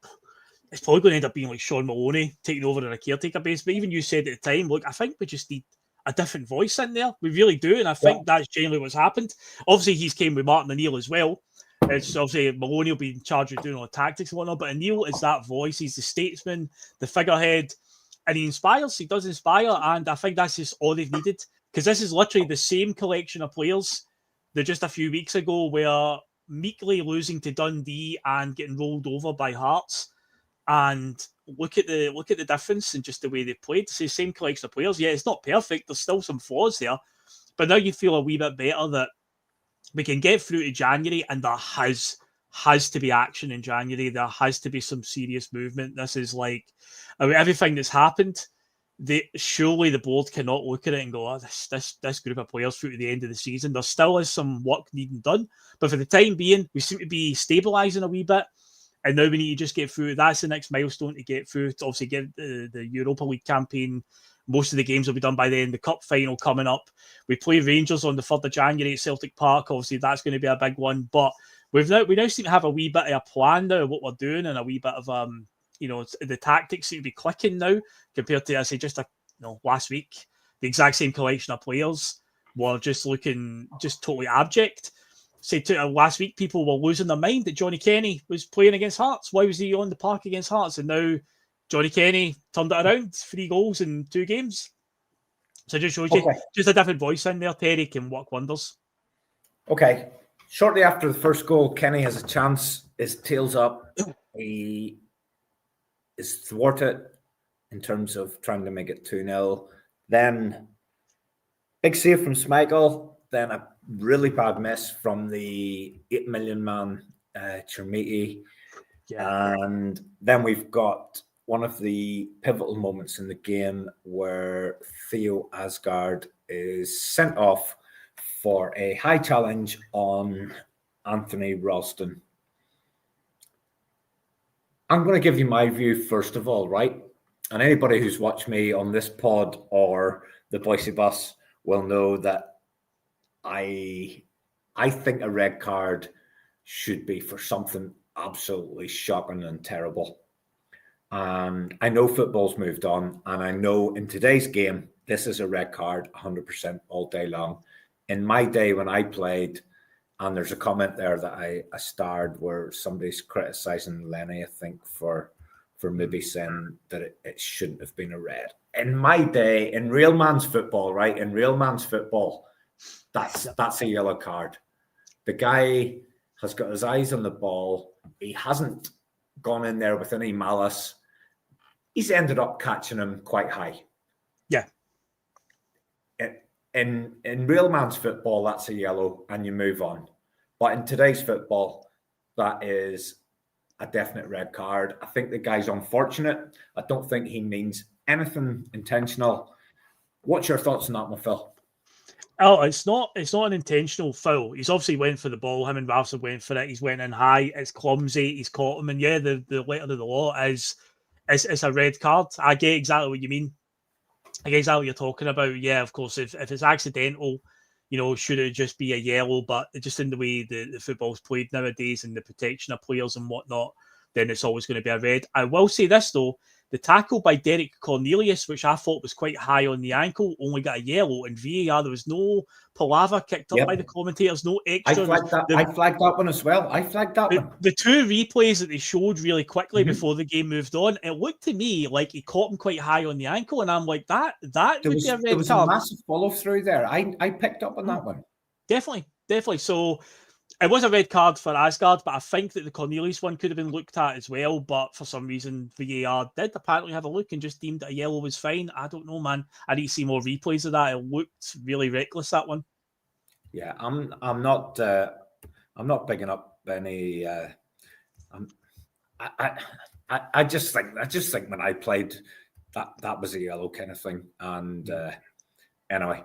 it's probably going to end up being like Sean Maloney taking over on a caretaker base. But even you said at the time, look, I think we just need a different voice in there. We really do, and I think that's generally what's happened. Obviously, he's came with Martin O'Neill as well. It's obviously Maloney will be in charge of doing all the tactics and whatnot, but O'Neill is that voice. He's the statesman, the figurehead, and he inspires. He does inspire, and I think that's just all they've needed, because this is literally the same collection of players that just a few weeks ago were meekly losing to Dundee and getting rolled over by Hearts. And look at the difference in just the way they played. It's the same collection of players. Yeah, it's not perfect. There's still some flaws there, but now you feel a wee bit better that we can get through to January, and there has to be action in January. There has to be some serious movement. This is like, I mean, everything that's happened. Surely the board cannot look at it and go, oh, this group of players through to the end of the season. There still is some work needing done, but for the time being, we seem to be stabilising a wee bit. And now we need to just get through. That's the next milestone to get through, to obviously get the Europa League campaign. Most of the games will be done by then. The Cup final coming up. We play Rangers on the 3rd of January at Celtic Park. Obviously, that's going to be a big one. But we now seem to have a wee bit of a plan now of what we're doing, and a wee bit of the tactics seem to be clicking now compared to, I say, just last week. The exact same collection of players were just looking just totally abject. Say last week, people were losing their mind that Johnny Kenny was playing against Hearts. Why was he on the park against Hearts? And now Johnny Kenny turned it around, 3 goals in 2 games. So it just shows you, just a different voice in there, Terry, can work wonders. Okay. Shortly after the first goal, Kenny has a chance. His tail's up. He is thwarted in terms of trying to make it 2-0. Then big save from Schmeichel. Then a really bad miss from the 8 million man Chermiti. Yeah. And then we've got one of the pivotal moments in the game where Theo Asgard is sent off for a high challenge on Anthony Ralston. I'm going to give you my view first of all, right? And anybody who's watched me on this pod or the Boise Bus will know that I think a red card should be for something absolutely shocking and terrible. And I know football's moved on, and I know in today's game, this is a red card 100% all day long. In my day when I played, and there's a comment there that I starred where somebody's criticising Lenny, I think, for maybe saying that it shouldn't have been a red. In my day, in real man's football, right? In real man's football, that's a yellow card. The guy has got his eyes on the ball. He hasn't gone in there with any malice. He's ended up catching him quite high. Yeah. In real man's football, that's a yellow and you move on. But in today's football, that is a definite red card. I think the guy's unfortunate. I don't think he means anything intentional. What's your thoughts on that one, Phil? Oh, it's not an intentional foul. He's obviously went for the ball. Him and Ralston went for it. He's went in high. It's clumsy. He's caught him. And yeah, the letter of the law is it's a red card. I get exactly what you mean. I get exactly what you're talking about. Yeah, of course, if it's accidental, should it just be a yellow? But just in the way the football's played nowadays and the protection of players and whatnot, then it's always going to be a red. I will say this, though. The tackle by Derek Cornelius, which I thought was quite high on the ankle, only got a yellow. In VAR, there was no palaver kicked up by the commentators, no extra. I flagged that one as well. The 2 replays that they showed really quickly before the game moved on, it looked to me like he caught him quite high on the ankle, and I'm like, that would be a red card. There was a massive follow-through there. I picked up on that one. Definitely. So it was a red card for Asgard, but I think that the Cornelius one could have been looked at as well. But for some reason, VAR did apparently have a look and just deemed that a yellow was fine. I don't know, man. I need to see more replays of that. It looked really reckless, that one. Yeah, I'm not bigging up any. I just think when I played that was a yellow kind of thing. And anyway,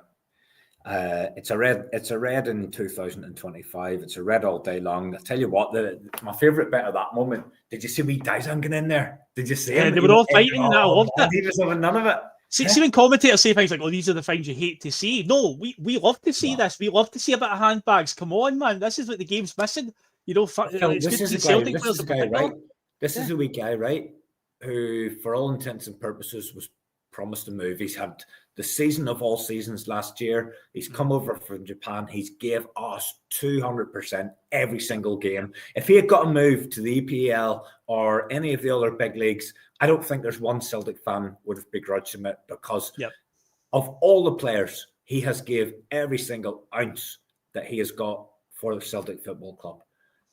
it's a red. It's a red in 2025. It's a red all day long. I tell you what, my favourite bit of that moment. Did you see wee Dyson get in there? Did you see him? They were all fighting. And I loved it. He was having none of it. See when commentators say things like, "Oh, these are the things you hate to see." No, we love to see this. We love to see a bit of handbags. Come on, man. This is what the game's missing. You know, it's good to see Celtic players in particular. This is a wee guy, right? Who, for all intents and purposes, was promised a move. He's had the season of all seasons last year. He's come over from Japan. He's gave us 200% every single game. If he had got a move to the EPL or any of the other big leagues, I don't think there's one Celtic fan would have begrudged him it, because of all the players, he has gave every single ounce that he has got for the Celtic Football Club.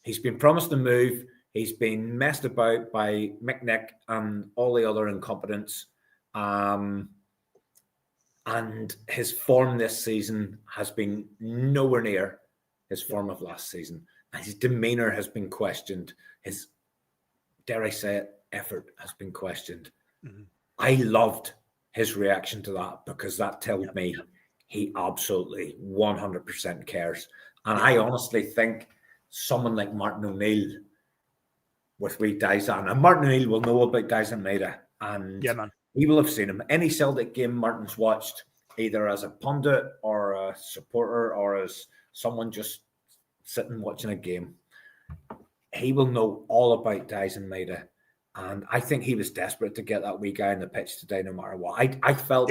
He's been promised a move. He's been messed about by McNick and all the other incompetents. And his form this season has been nowhere near his form of last season. And his demeanour has been questioned. His, dare I say it, effort has been questioned. Mm-hmm. I loved his reaction to that, because that told me he absolutely 100% cares. And I honestly think someone like Martin O'Neill with wee Dyson, and Martin O'Neill will know about Dyson Maeda, and he will have seen him. Any Celtic game Martin's watched, either as a pundit or a supporter or as someone just sitting watching a game, he will know all about Dyson Maeda. And I think he was desperate to get that wee guy in the pitch today, no matter what. I felt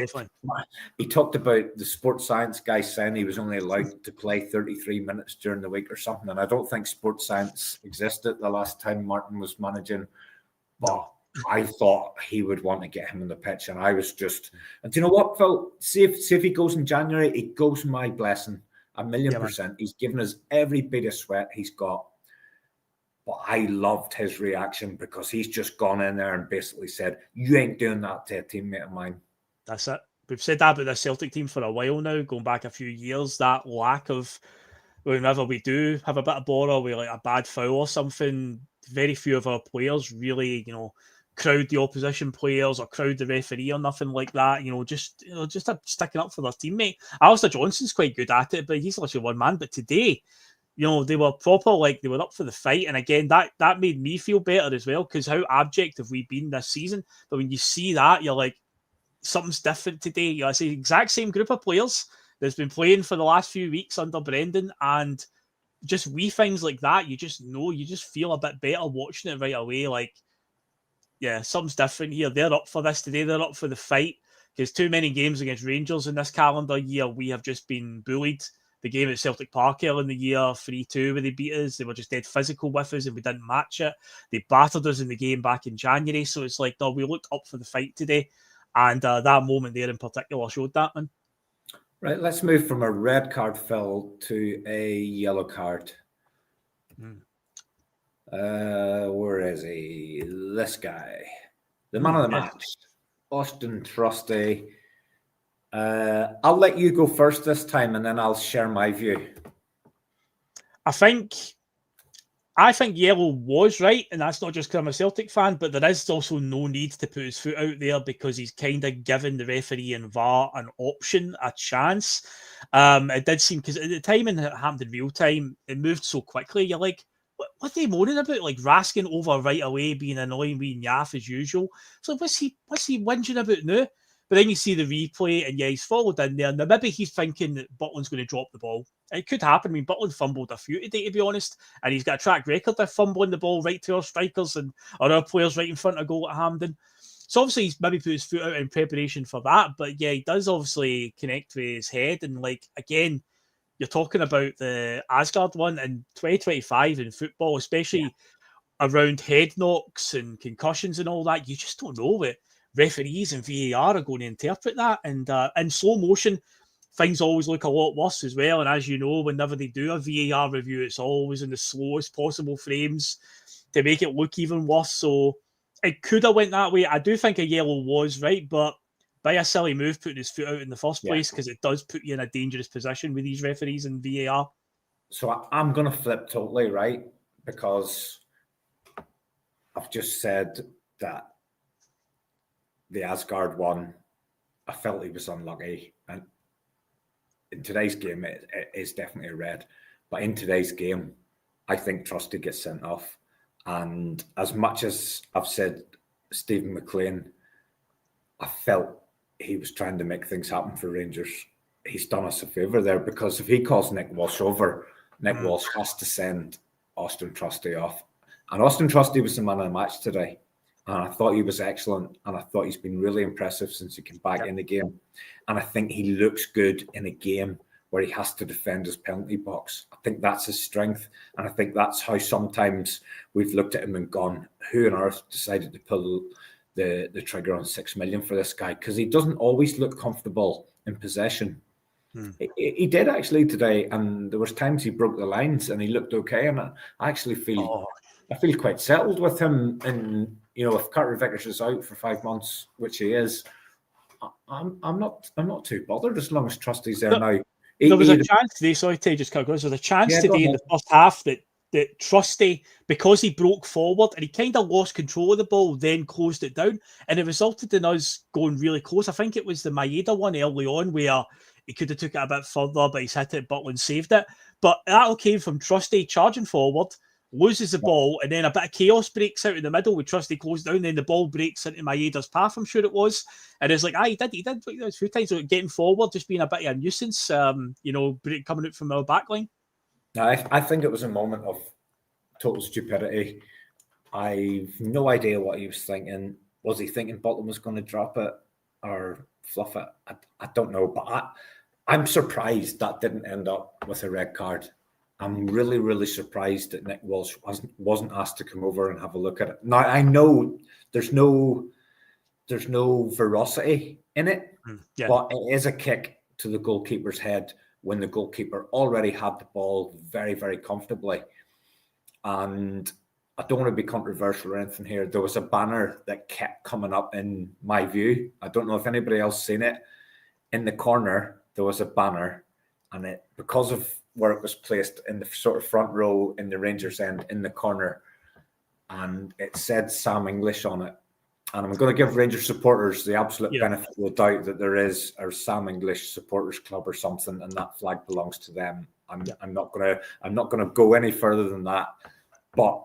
he talked about the sports science guy saying he was only allowed to play 33 minutes during the week or something. And I don't think sports science existed the last time Martin was managing. But I thought he would want to get him in the pitch. And I was just, and do you know what, Phil? See if he goes in January, it goes my blessing. 1,000,000%. He's given us every bit of sweat he's got. But I loved his reaction, because he's just gone in there and basically said, "You ain't doing that to a teammate of mine." That's it. We've said that about the Celtic team for a while now, going back a few years. That lack of, whenever we do have a bit of bother, we like a bad foul or something, very few of our players really, crowd the opposition players or crowd the referee or nothing like that. Just sticking up for their teammate. Alistair Johnson's quite good at it, but he's literally one man. But today, they were proper, like they were up for the fight. And again, that made me feel better as well, because how abject have we been this season? But when you see that, you're like, something's different today. It's the exact same group of players that's been playing for the last few weeks under Brendan, and just wee things like that, you just feel a bit better watching it right away. Like, yeah, something's different here. They're up for this today. They're up for the fight, because too many games against Rangers in this calendar year, we have just been bullied. The game at Celtic Park earlier in the year, 3-2, where they beat us. They were just dead physical with us and we didn't match it. They battered us in the game back in January. So it's like, no, we looked up for the fight today. And that moment there in particular showed that, man. Right, let's move from a red card, Phil, to a yellow card. Where is he? This guy. The man of the match. Austin Trusty. I'll let you go first this time, and then I'll share my view. I think yellow was right, and that's not just because I'm a Celtic fan, but there is also no need to put his foot out there, because he's kind of given the referee and VAR an option, a chance. It did seem, because at the time in Hampden real time, it moved so quickly. You're like, what are they moaning about? Like Raskin over right away, being annoying, being yaff as usual. So what's he whinging about now? But then you see the replay, and he's followed in there. Now, maybe he's thinking that Butland's going to drop the ball. It could happen. I mean, Butland fumbled a few today, to be honest, and he's got a track record of fumbling the ball right to our strikers and our players right in front of goal at Hampden. So obviously, he's maybe put his foot out in preparation for that. But yeah, he does obviously connect with his head. And like, again, you're talking about the Asgard one in 2025 in football, especially around head knocks and concussions and all that. You just don't know it. Referees and VAR are going to interpret that, and in slow motion, things always look a lot worse as well. And as you know, whenever they do a VAR review, it's always in the slowest possible frames to make it look even worse. So it could have went that way. I do think a yellow was right, but by a silly move putting his foot out in the first place, because it does put you in a dangerous position with these referees and VAR. So I'm going to flip totally, right? Because I've just said that the Asgard one, I felt he was unlucky. And in today's game, it is definitely a red. But in today's game, I think Trusty gets sent off. And as much as I've said Stephen McLean, I felt he was trying to make things happen for Rangers. He's done us a favour there, because if he calls Nick Walsh over, Nick Walsh has to send Austin Trusty off. And Austin Trusty was the man of the match today. And I thought he was excellent. And I thought he's been really impressive since he came back in the game. And I think he looks good in a game where he has to defend his penalty box. I think that's his strength. And I think that's how sometimes we've looked at him and gone, who on earth decided to pull the trigger on 6 million for this guy? Because he doesn't always look comfortable in possession. He did actually today, and there was times he broke the lines and he looked okay. And I actually feel I feel quite settled with him. And if Carter Vickers is out for 5 months, which he is, I'm not too bothered as long as Trusty's there now. There was a chance today. Sorry to just cut across. There was a chance today in the first half that Trusty, because he broke forward and he kind of lost control of the ball, then closed it down, and it resulted in us going really close. I think it was the Maeda one early on where he could have took it a bit further, but he's hit it, Butland saved it. But that all came from Trusty charging forward, loses the ball, and then a bit of chaos breaks out in the middle with Trusty closed down, then the ball breaks into Maeda's path, I'm sure it was. And it's like, he did a few times getting forward, just being a bit of a nuisance, coming out from our back line. I think it was a moment of total stupidity. I've no idea what he was thinking. Was he thinking Butland was going to drop it or fluff it? I don't know, but I'm surprised that didn't end up with a red card. I'm really, really surprised that Nick Walsh wasn't asked to come over and have a look at it. Now, I know there's no ferocity in it, but it is a kick to the goalkeeper's head when the goalkeeper already had the ball very, very comfortably. And I don't want to be controversial or anything here. There was a banner that kept coming up in my view. I don't know if anybody else seen it. In the corner, there was a banner, and it, because of where it was placed in the sort of front row in the Rangers end in the corner, and it said Sam English on it. And I'm going to give Rangers supporters the absolute benefit of the doubt that there is a Sam English supporters club or something, and that flag belongs to them. I'm not going to go any further than that. But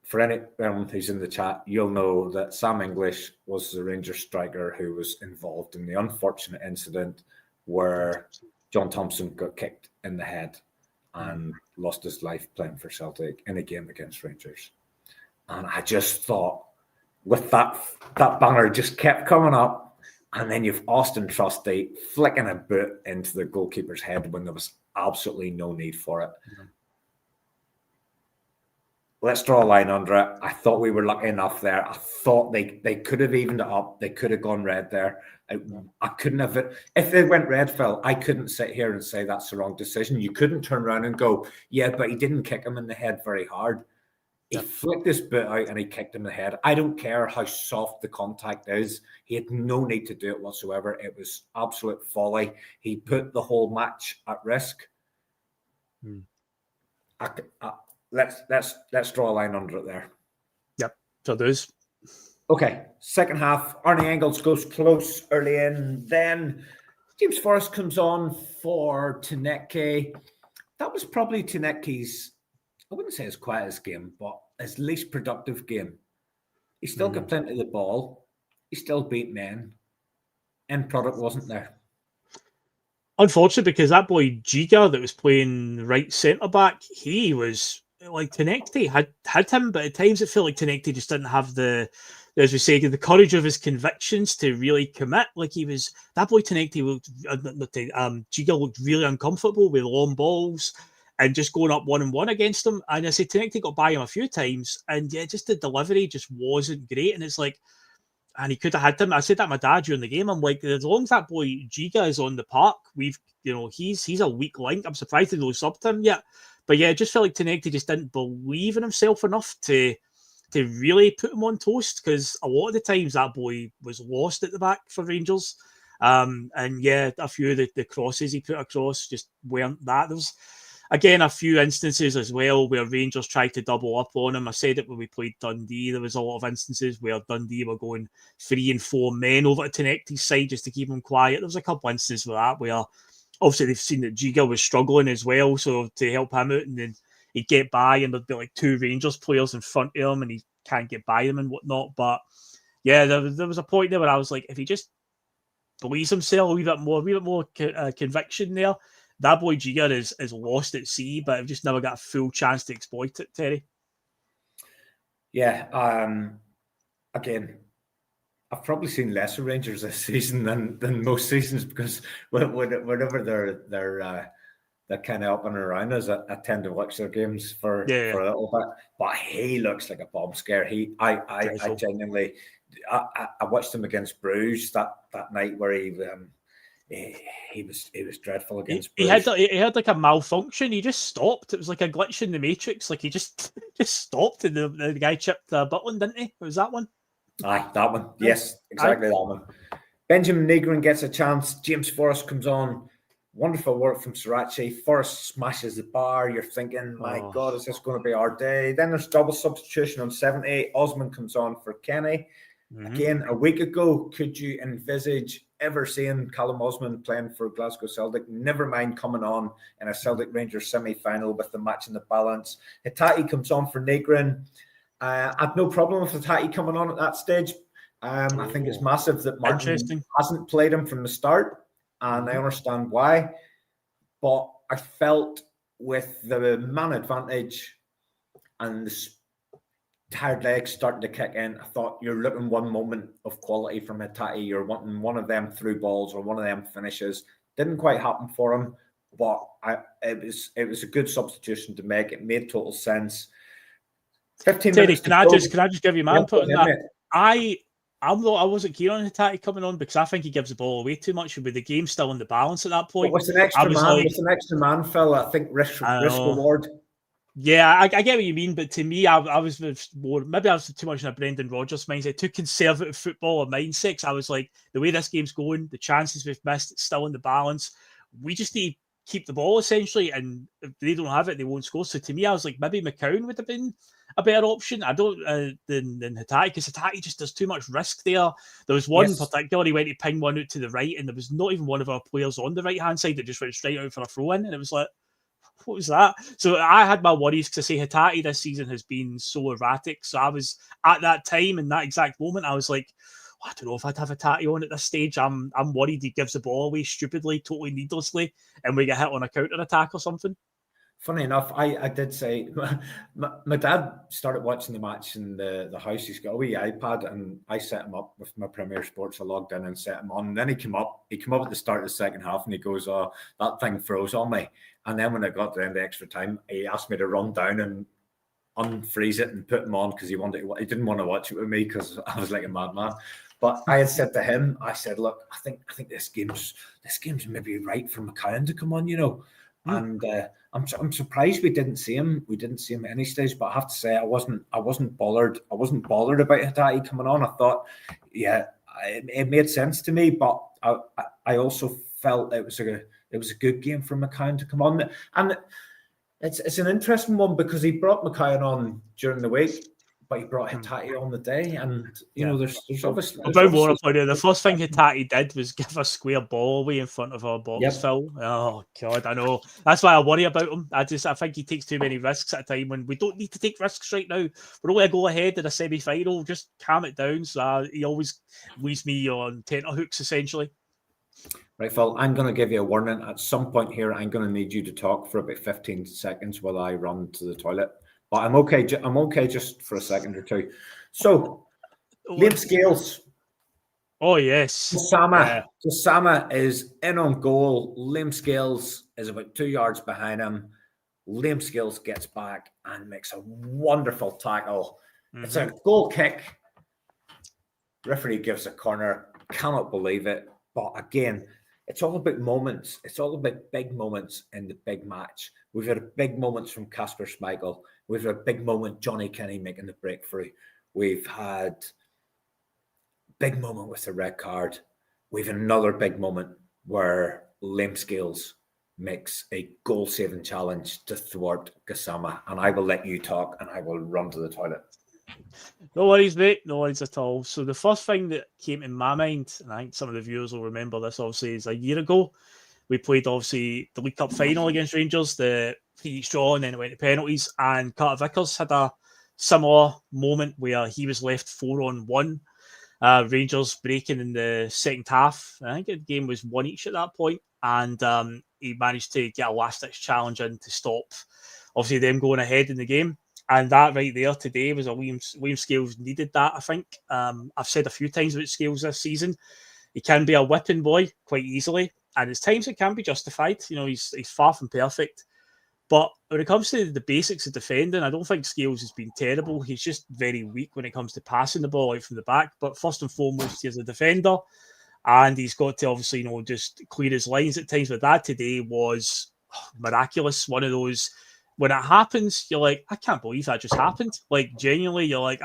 for anyone who's in the chat, you'll know that Sam English was the Rangers striker who was involved in the unfortunate incident where John Thompson got kicked in the head and lost his life playing for Celtic in a game against Rangers. And I just thought, with that banner just kept coming up, and then you've Austin Trusty flicking a boot into the goalkeeper's head when there was absolutely no need for it. Let's draw a line under it. I thought we were lucky enough there. I thought they could have evened it up. They could have gone red there. I couldn't have it. If they went red, Phil, I couldn't sit here and say that's the wrong decision. You couldn't turn around and go, yeah, but he didn't kick him in the head very hard. He flicked this bit out and he kicked him in the head. I don't care how soft the contact is. He had no need to do it whatsoever. It was absolute folly. He put the whole match at risk. Let's draw a line under it there. Yep, so there's. Okay, second half. Arnie Engels goes close early in. Then James Forrest comes on for Taneke. That was probably Taneke's, I wouldn't say his quietest game, but his least productive game. He still got plenty of the ball. He still beat men. End product wasn't there. Unfortunate, because that boy Giga that was playing right centre back, he was like Taneke had him, but at times it felt like Taneke just didn't have the, as we say, the courage of his convictions to really commit. Like that boy Taneke looked, Giga looked really uncomfortable with long balls and just going up 1-on-1 against him. And I say Taneke got by him a few times, and just the delivery just wasn't great. And it's like, and he could have had him. I said that to my dad during the game. I'm like, as long as that boy Giga is on the park, he's a weak link. I'm surprised they don't subbed him yet. But yeah, it just felt like Taneke just didn't believe in himself enough to really put him on toast, because a lot of the times that boy was lost at the back for Rangers. And yeah, a few of the crosses he put across just weren't that. again, a few instances as well where Rangers tried to double up on him. I said it when we played Dundee. There was a lot of instances where Dundee were going 3 and 4 men over to Tenecti's side just to keep him quiet. There was a couple of instances with that where obviously they've seen that Giga was struggling as well, so to help him out, and then he'd get by and there'd be like 2 Rangers players in front of him and he can't get by them and whatnot. But yeah, there was a point there where I was like, if he just believes himself a wee bit more conviction there, that boy Giga is lost at sea, but I've just never got a full chance to exploit it, Terry. Yeah, again, I've probably seen lesser Rangers this season than most seasons, because whenever they're kind of up and around us, I tend to watch their games for a little bit. But he looks like a bomb scare. I genuinely, I watched him against Bruges that night where he was dreadful against Bruges. He had like a malfunction. He just stopped. It was like a glitch in the Matrix. Like he just stopped, and the guy chipped Butland, didn't he? Was that one? Aye, that one. Yes, exactly that one. Benjamin Negrin gets a chance. James Forrest comes on. Wonderful work from Sriracha. Forrest smashes the bar. You're thinking, my God, is this going to be our day? Then there's double substitution on 70. Osman comes on for Kenny. Again, a week ago, could you envisage ever seeing Callum Osman playing for Glasgow Celtic? Never mind coming on in a Celtic Rangers semi-final with the match in the balance. Hitati comes on for Negrin. I had no problem with Hitati coming on at that stage. I think it's massive that Martin hasn't played him from the start, and I understand why. But I felt with the man advantage and the tired legs starting to kick in, I thought you're looking one moment of quality from Hitati. You're wanting one of them through balls or one of them finishes. Didn't quite happen for him, but it was a good substitution to make. It made total sense. 15 Teddy, minutes. Can I just give you my input on that? I wasn't keen on Hitati coming on because I think he gives the ball away too much, and with the game still in the balance at that point. With an extra man, Phil, I think risk reward. Yeah, I get what you mean, but to me, I was more, maybe I was too much in a Brendan Rodgers mindset, too conservative footballer mindset. I was like, the way this game's going, the chances we've missed, it's still in the balance. We just need to keep the ball essentially, and if they don't have it, they won't score. So to me, I was like, maybe McCown would have been a better option. I don't than Hitati, because Hitati just does too much risk there. There was one in particular, he went to ping one out to the right, and there was not even one of our players on the right hand side that just went straight out for a throw in, and it was like, what was that? So I had my worries because I say Hitati this season has been so erratic. So I was at that time, in that exact moment, I was like, I don't know if I'd have Hitati on at this stage. I'm worried he gives the ball away stupidly, totally needlessly, and we get hit on a counter attack or something. Funny enough, I did say, my dad started watching the match in the house. He's got a wee iPad, and I set him up with my Premier Sports. I logged in and set him on. And then he came up at the start of the second half, and he goes, "Oh, that thing froze on me." And then when I got to the end of extra time, he asked me to run down and unfreeze it and put him on because he didn't want to watch it with me because I was like a madman. But I had said to him, I said, "Look, I think this game's maybe right for McCown to come on, you know." And I'm surprised we didn't see him. We didn't see him at any stage. But I have to say, I wasn't bothered. I wasn't bothered about Hitati coming on. I thought, yeah, it made sense to me. But I also felt it was a good game for McCown to come on. And it's an interesting one because he brought McCown on during the week, but he brought Hitati on the day. And you know, there's obviously the first thing Hitati did was give a square ball away in front of our box, Phil. Oh God, I know. That's why I worry about him. I think he takes too many risks at a time when we don't need to take risks right now. We're only a goal ahead in a semi-final. Just calm it down. So he always leaves me on tenterhooks essentially. Right, Phil, I'm going to give you a warning. At some point here, I'm going to need you to talk for about 15 seconds while I run to the toilet. But I'm okay. I'm okay just for a second or two. So, Liam Scales. Oh, yes. Sama is in on goal. Liam Scales is about 2 yards behind him. Liam Scales gets back and makes a wonderful tackle. Mm-hmm. It's a goal kick. Referee gives a corner. Cannot believe it. But again, it's all about moments. It's all about big moments in the big match. We've had big moments from Kasper Schmeichel. We've had a big moment, Johnny Kenny making the breakthrough. We've had big moment with the red card. We've had another big moment where Liam Scales makes a goal-saving challenge to thwart Gassama. And I will let you talk, and I will run to the toilet. No worries, mate. No worries at all. So the first thing that came in my mind, and I think some of the viewers will remember this, obviously, is a year ago. We played, obviously, the League Cup final against Rangers, the 3-each draw, and then it went to penalties. And Carter Vickers had a similar moment where he was left 4-on-1. Rangers breaking in the second half. I think the game was 1-each at that point. And he managed to get a last-ditch challenge in to stop, obviously, them going ahead in the game. And that right there today was William Scales needed that, I think. I've said a few times about Scales this season. He can be a whipping boy quite easily. And at times it can be justified. You know, he's far from perfect. But when it comes to the basics of defending, I don't think Scales has been terrible. He's just very weak when it comes to passing the ball out from the back. But first and foremost, he's a defender. And he's got to obviously, just clear his lines at times. But that today was miraculous. One of those, when it happens, you're like, I can't believe that just happened. Like, genuinely, you're like,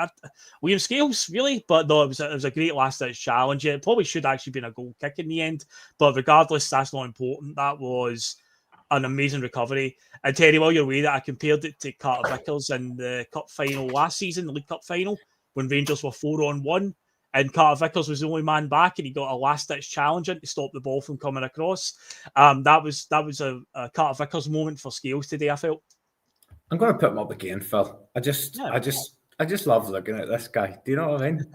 William Scales, really? But no, it was a great last-ditch challenge. It probably should actually been a goal kick in the end. But regardless, that's not important. That was an amazing recovery. And Terry, while you're away, that I compared it to Carter Vickers in the cup final last season, the League Cup final, when Rangers were 4-on-1. And Carter Vickers was the only man back, and he got a last-ditch challenge in to stop the ball from coming across. That was a Carter Vickers moment for Scales today, I felt. I'm going to put him up again, Phil. I just love looking at this guy. Do you know what I mean?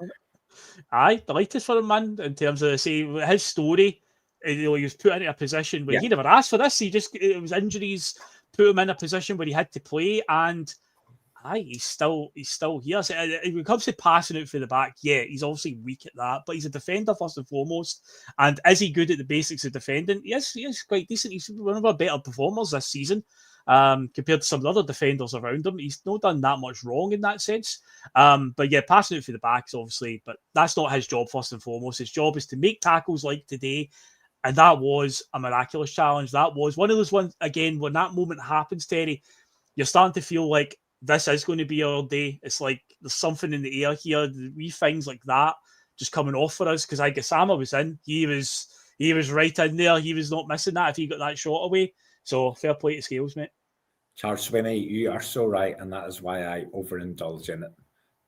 Aye, delighted for him, man. In terms of his story, he was put into a position where he never asked for this. It was injuries put him in a position where he had to play, and he's still here. So when it comes to passing out for the back, he's obviously weak at that, but he's a defender first and foremost. And is he good at the basics of defending? He is quite decent. He's one of our better performers this season. Compared to some of the other defenders around him, he's not done that much wrong in that sense. But passing out for the backs, obviously, but that's not his job first and foremost. His job is to make tackles like today, and that was a miraculous challenge. That was one of those ones, again, when that moment happens, Terry, you're starting to feel like this is going to be our day. It's like there's something in the air here, wee things like that just coming off for us, because Gassama was in. He was right in there. He was not missing that if he got that shot away. So fair play to Scales, mate. Charles Swinney, you are so right, and that is why I overindulge in it,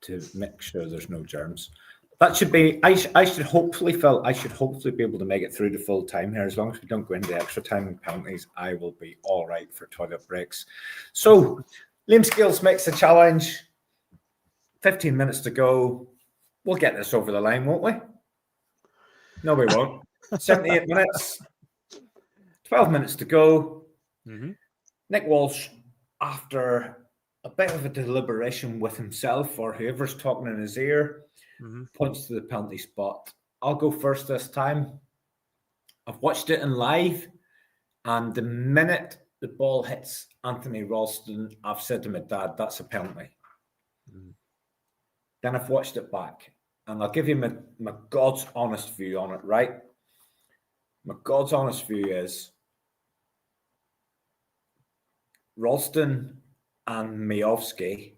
to make sure there's no germs. That should be. I should hopefully, Phil. I should hopefully be able to make it through the full time here. As long as we don't go into extra time and penalties, I will be all right for toilet breaks. So, Liam Scales makes the challenge. 15 minutes to go. We'll get this over the line, won't we? No, we won't. 78 minutes. 12 minutes to go. Mm-hmm. Nick Walsh, after a bit of a deliberation with himself or whoever's talking in his ear, points to the penalty spot. I'll go first this time. I've watched it in live, and the minute the ball hits Anthony Ralston, I've said to my dad, that's a penalty. Then I've watched it back, and I'll give you my God's honest view on it, right? My God's honest view is Ralston and Majowski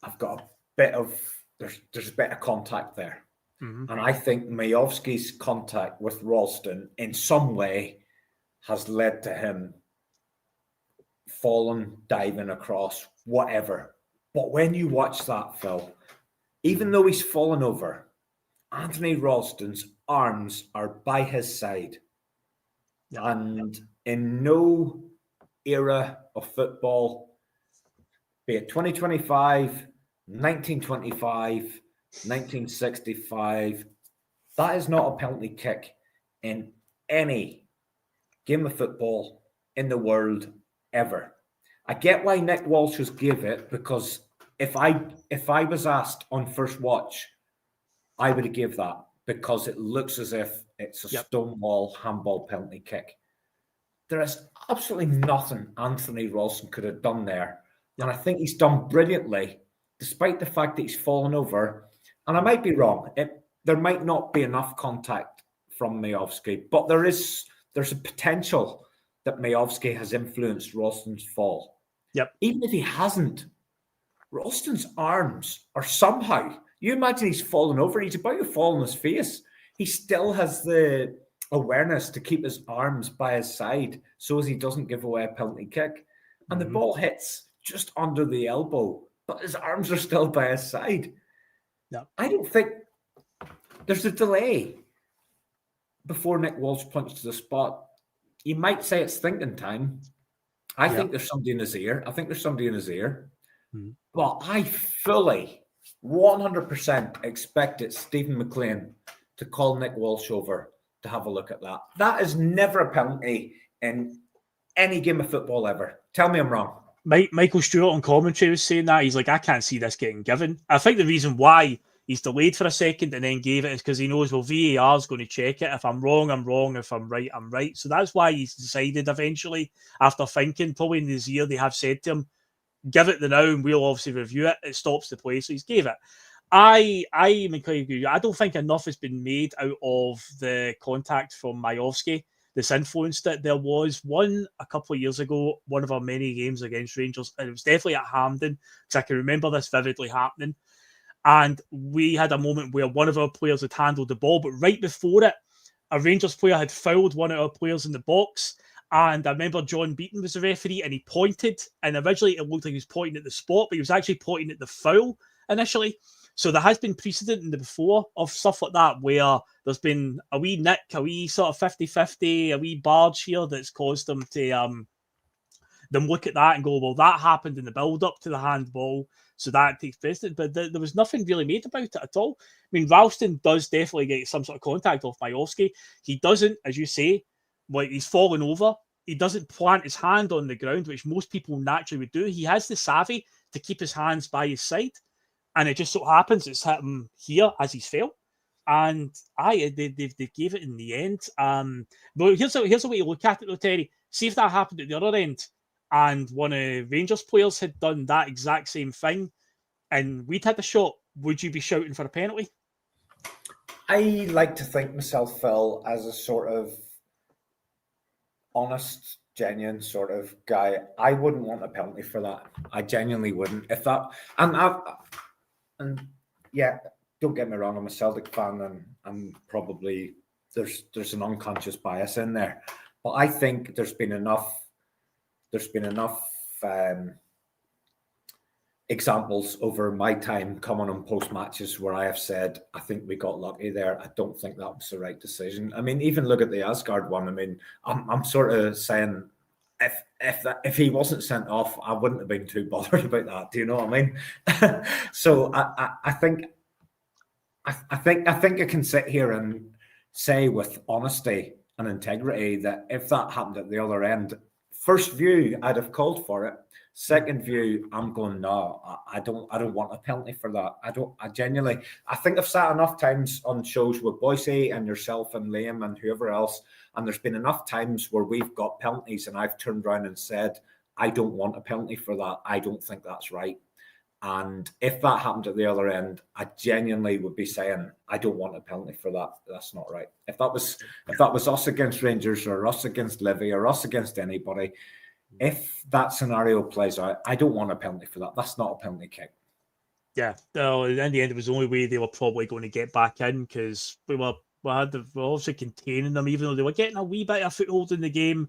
have got a bit of, there's a bit of contact there. And I think Majowski's contact with Ralston in some way has led to him falling, diving across, whatever. But when you watch that, Phil, even though he's fallen over, Anthony Ralston's arms are by his side. And in no era of football, be it 2025, 1925, 1965, that is not a penalty kick in any game of football in the world ever. I get why Nick Walsh has give it, because if I was asked on first watch, I would have give that, because it looks as if it's a stonewall handball penalty kick. There is absolutely nothing Anthony Ralston could have done there. And I think he's done brilliantly, despite the fact that he's fallen over. And I might be wrong. There might not be enough contact from Majowski, but there's a potential that Majowski has influenced Ralston's fall. Even if he hasn't, Ralston's arms are somehow, you imagine he's fallen over, he's about to fall on his face. He still has the awareness to keep his arms by his side so as he doesn't give away a penalty kick. And the ball hits just under the elbow, but his arms are still by his side. Yeah. I don't think there's a delay before Nick Walsh punches the spot. You might say it's thinking time. I think there's somebody in his ear. But I fully, 100% expect it Stephen McLean to call Nick Walsh over to have a look at that. That is never a penalty in any game of football ever. Tell me I'm wrong. Michael Stewart on commentary was saying that. He's like, I can't see this getting given. I think the reason why he's delayed for a second and then gave it is because he knows, well, VAR is going to check it. If I'm wrong, I'm wrong. If I'm right, I'm right. So that's why he's decided eventually, after thinking, probably in his ear, they have said to him, give it the now and we'll obviously review it. It stops the play. So he's gave it. I don't think enough has been made out of the contact from Majowski, this influence that there was one a couple of years ago, one of our many games against Rangers, and it was definitely at Hampden, because I can remember this vividly happening. And we had a moment where one of our players had handled the ball, but right before it, a Rangers player had fouled one of our players in the box. And I remember John Beaton was the referee, and he pointed, and originally it looked like he was pointing at the spot, but he was actually pointing at the foul initially. So there has been precedent in the before of stuff like that where there's been a wee nick, a wee sort of 50-50, a wee barge here that's caused them to them look at that and go, well, that happened in the build-up to the handball, so that takes precedent. But there was nothing really made about it at all. I mean, Ralston does definitely get some sort of contact off Majowski. He doesn't, as you say, like he's fallen over. He doesn't plant his hand on the ground, which most people naturally would do. He has the savvy to keep his hands by his side. And it just so happens it's hit him here as he's fell. And they gave it in the end. But here's a way to look at it, though, Terry. See if that happened at the other end, and one of Rangers players had done that exact same thing, and we'd had the shot. Would you be shouting for a penalty? I like to think myself, Phil, as a sort of honest, genuine sort of guy. I wouldn't want a penalty for that. I genuinely wouldn't. If that, and yeah, don't get me wrong, I'm a Celtic fan, and I'm probably there's an unconscious bias in there, but I think there's been enough examples over my time coming on post matches where I have said, I think we got lucky there. I don't think that was the right decision. I mean, even look at the Asgard one. I mean, I'm sort of saying, if he wasn't sent off, I wouldn't have been too bothered about that. Do you know what I mean? So I think I can sit here and say with honesty and integrity that if that happened at the other end, first view I'd have called for it. Second view, I'm going, no, I don't want a penalty for that. I genuinely think I've sat enough times on shows with Bhoys and yourself and Liam and whoever else, and there's been enough times where we've got penalties and I've turned around and said, I don't want a penalty for that. I don't think that's right. And if that happened at the other end, I genuinely would be saying, I don't want a penalty for that. That's not right. If that was us against Rangers or us against Livy or us against anybody, if that scenario plays out, I don't want a penalty for that. That's not a penalty kick. Yeah, no, in the end, it was the only way they were probably going to get back in, because we were obviously containing them, even though they were getting a wee bit of foothold in the game.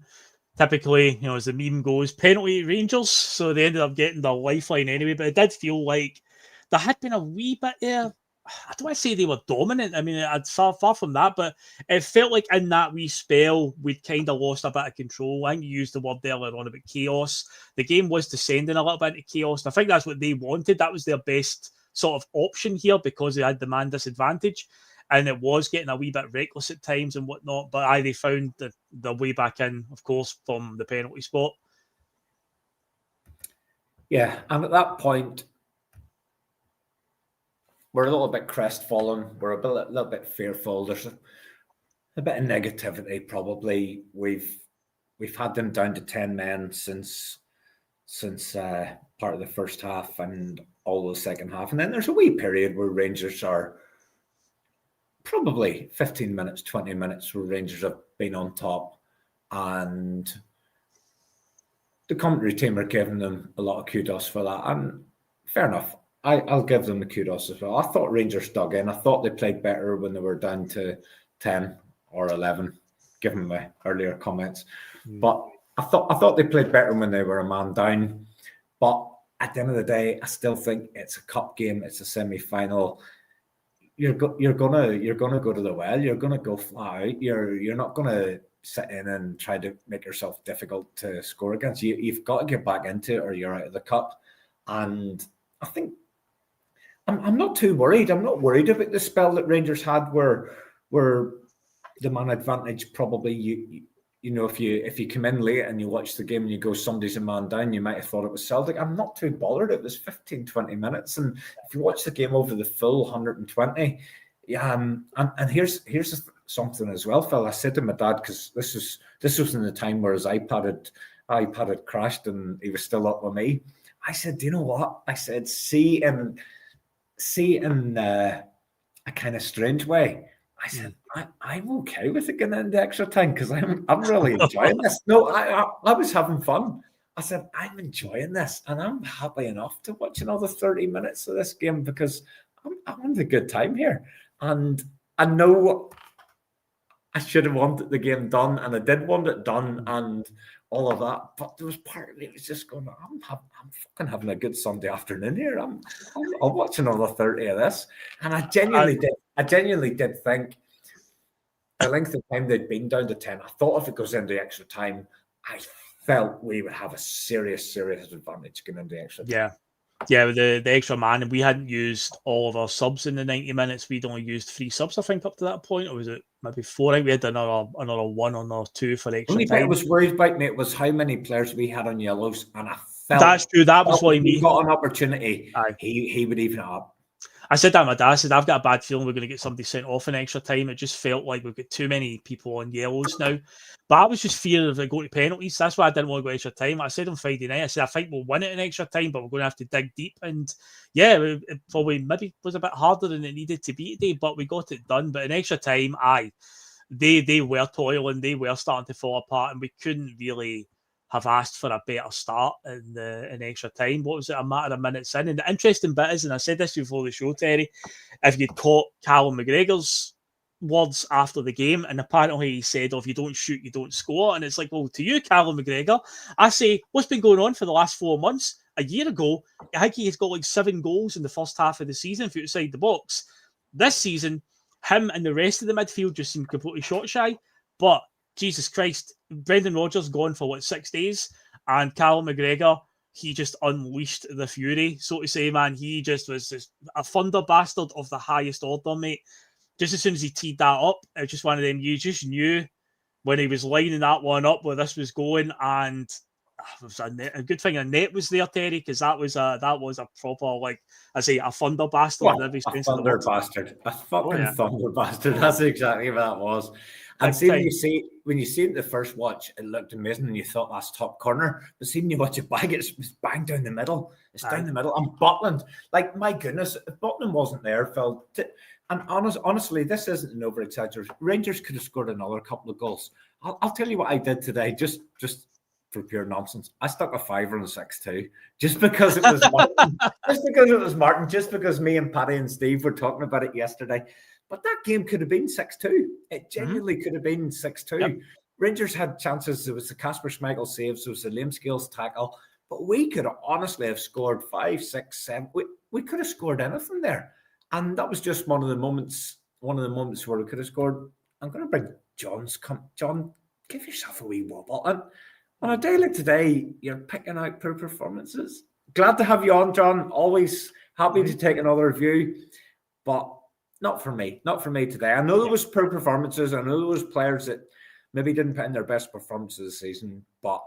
Typically, as the meme goes, penalty Rangers, so they ended up getting their lifeline anyway. But it did feel like there had been a wee bit there. I don't want to say they were dominant. I mean, it's far from that, but it felt like in that wee spell, we'd kind of lost a bit of control. I think you used the word earlier on about chaos. The game was descending a little bit into chaos. I think that's what they wanted. That was their best sort of option here because they had the man disadvantage. And it was getting a wee bit reckless at times and whatnot. But they found the way back in, of course, from the penalty spot. Yeah, and at that point, we're a little bit crestfallen. We're a little bit fearful. There's a bit of negativity. Probably we've had them down to 10 men since part of the first half and all the second half, and then there's a wee period where Rangers are probably 15 minutes, 20 minutes where Rangers have been on top, and the commentary team are giving them a lot of kudos for that. And fair enough. I'll give them the kudos as well. I thought Rangers dug in. I thought they played better when they were down to 10 or 11. given my earlier comments. But I thought they played better when they were a man down. But at the end of the day, I still think it's a cup game. It's a semi-final. You're gonna go to the well. You're gonna go flat out. You're not gonna sit in and try to make yourself difficult to score against. You've got to get back into it, or you're out of the cup. And I think I'm not too worried. I'm not worried about the spell that Rangers had, where the man advantage probably you know, if you come in late and you watch the game and you go, somebody's a man down, you might have thought it was Celtic. I'm not too bothered. It was 15, 20 minutes. And if you watch the game over the full 120, and here's something as well, Phil. I said to my dad, because this was in the time where his iPad had crashed and he was still up with me. I said, do you know what? I said, see in a kind of strange way. I said, I'm okay with it getting into extra time because I'm really enjoying this. No, I was having fun. I said, I'm enjoying this and I'm happy enough to watch another 30 minutes of this game because I'm having a good time here. And I know I should have wanted the game done, and I did want it done and all of that. But there was part of me that was just going, I'm fucking having a good Sunday afternoon here. I'll watch another 30 of this. And I genuinely did think the length of time they'd been down to 10, I thought if it goes into extra time, I felt we would have a serious advantage going into extra time. Yeah, with the extra man, and we hadn't used all of our subs in the 90 minutes. We'd only used 3 subs, I think, up to that point. Or was it maybe 4? I think we had another 1 or 2 for extra only time. Only bit I was worried about, mate, was how many players we had on yellows, and I felt that's true. That was why we got an opportunity. He would even up. I said that to my dad. I said, I've got a bad feeling we're going to get somebody sent off in extra time. It just felt like we've got too many people on yellows now. But I was just fearing of it going to penalties. That's why I didn't want to go extra time. I said on Friday night, I said, I think we'll win it in extra time, but we're going to have to dig deep. And yeah, it probably maybe was a bit harder than it needed to be today, but we got it done. But in extra time, they were toiling. They were starting to fall apart, and we couldn't really have asked for a better start in extra time. What was it, a matter of minutes in? And the interesting bit is, and I said this before the show, Terry, if you'd caught Callum McGregor's words after the game, and apparently he said, if you don't shoot, you don't score. And it's like, well, to you, Callum McGregor, I say, what's been going on for the last 4 months? A year ago, I think he's got like 7 goals in the first half of the season for outside the box. This season, him and the rest of the midfield just seem completely shot shy. But Jesus Christ, Brendan Rodgers gone for 6 days, and Callum McGregor, he just unleashed the fury, so to say, man. He just was just a thunder bastard of the highest order, mate. Just as soon as he teed that up, it was just one of them, you just knew when he was lining that one up where this was going, and it was a good thing a net was there, Terry, because that was a proper, like I say, a thunder bastard. Well, a thunder bastard. A fucking thunder bastard. That's exactly what that was. And see, when you see it the first watch, it looked amazing and you thought that's top corner. But see, when you watch it back, it's bang down the middle. It's down the middle. And Butland, like, my goodness, if Butland wasn't there, Phil, and honestly, this isn't an over-exaggeration. Rangers could have scored another couple of goals. I'll tell you what I did today, just for pure nonsense. I stuck a 5 on 6-2, just because it was Martin, just because me and Paddy and Steve were talking about it yesterday. But that game could have been 6-2. It genuinely could have been 6-2. Yep. Rangers had chances. There was the Kasper Schmeichel saves. There was the Liam Scales tackle. But we could honestly have scored 5, 6, 7. We could have scored anything there. And that was just one of the moments where we could have scored. I'm going to bring John, give yourself a wee wobble. And on a day like today, you're picking out poor performances. Glad to have you on, John. Always happy to take another review. But not for me today. I know there was poor performances. I know there was players that maybe didn't put in their best performances this season, but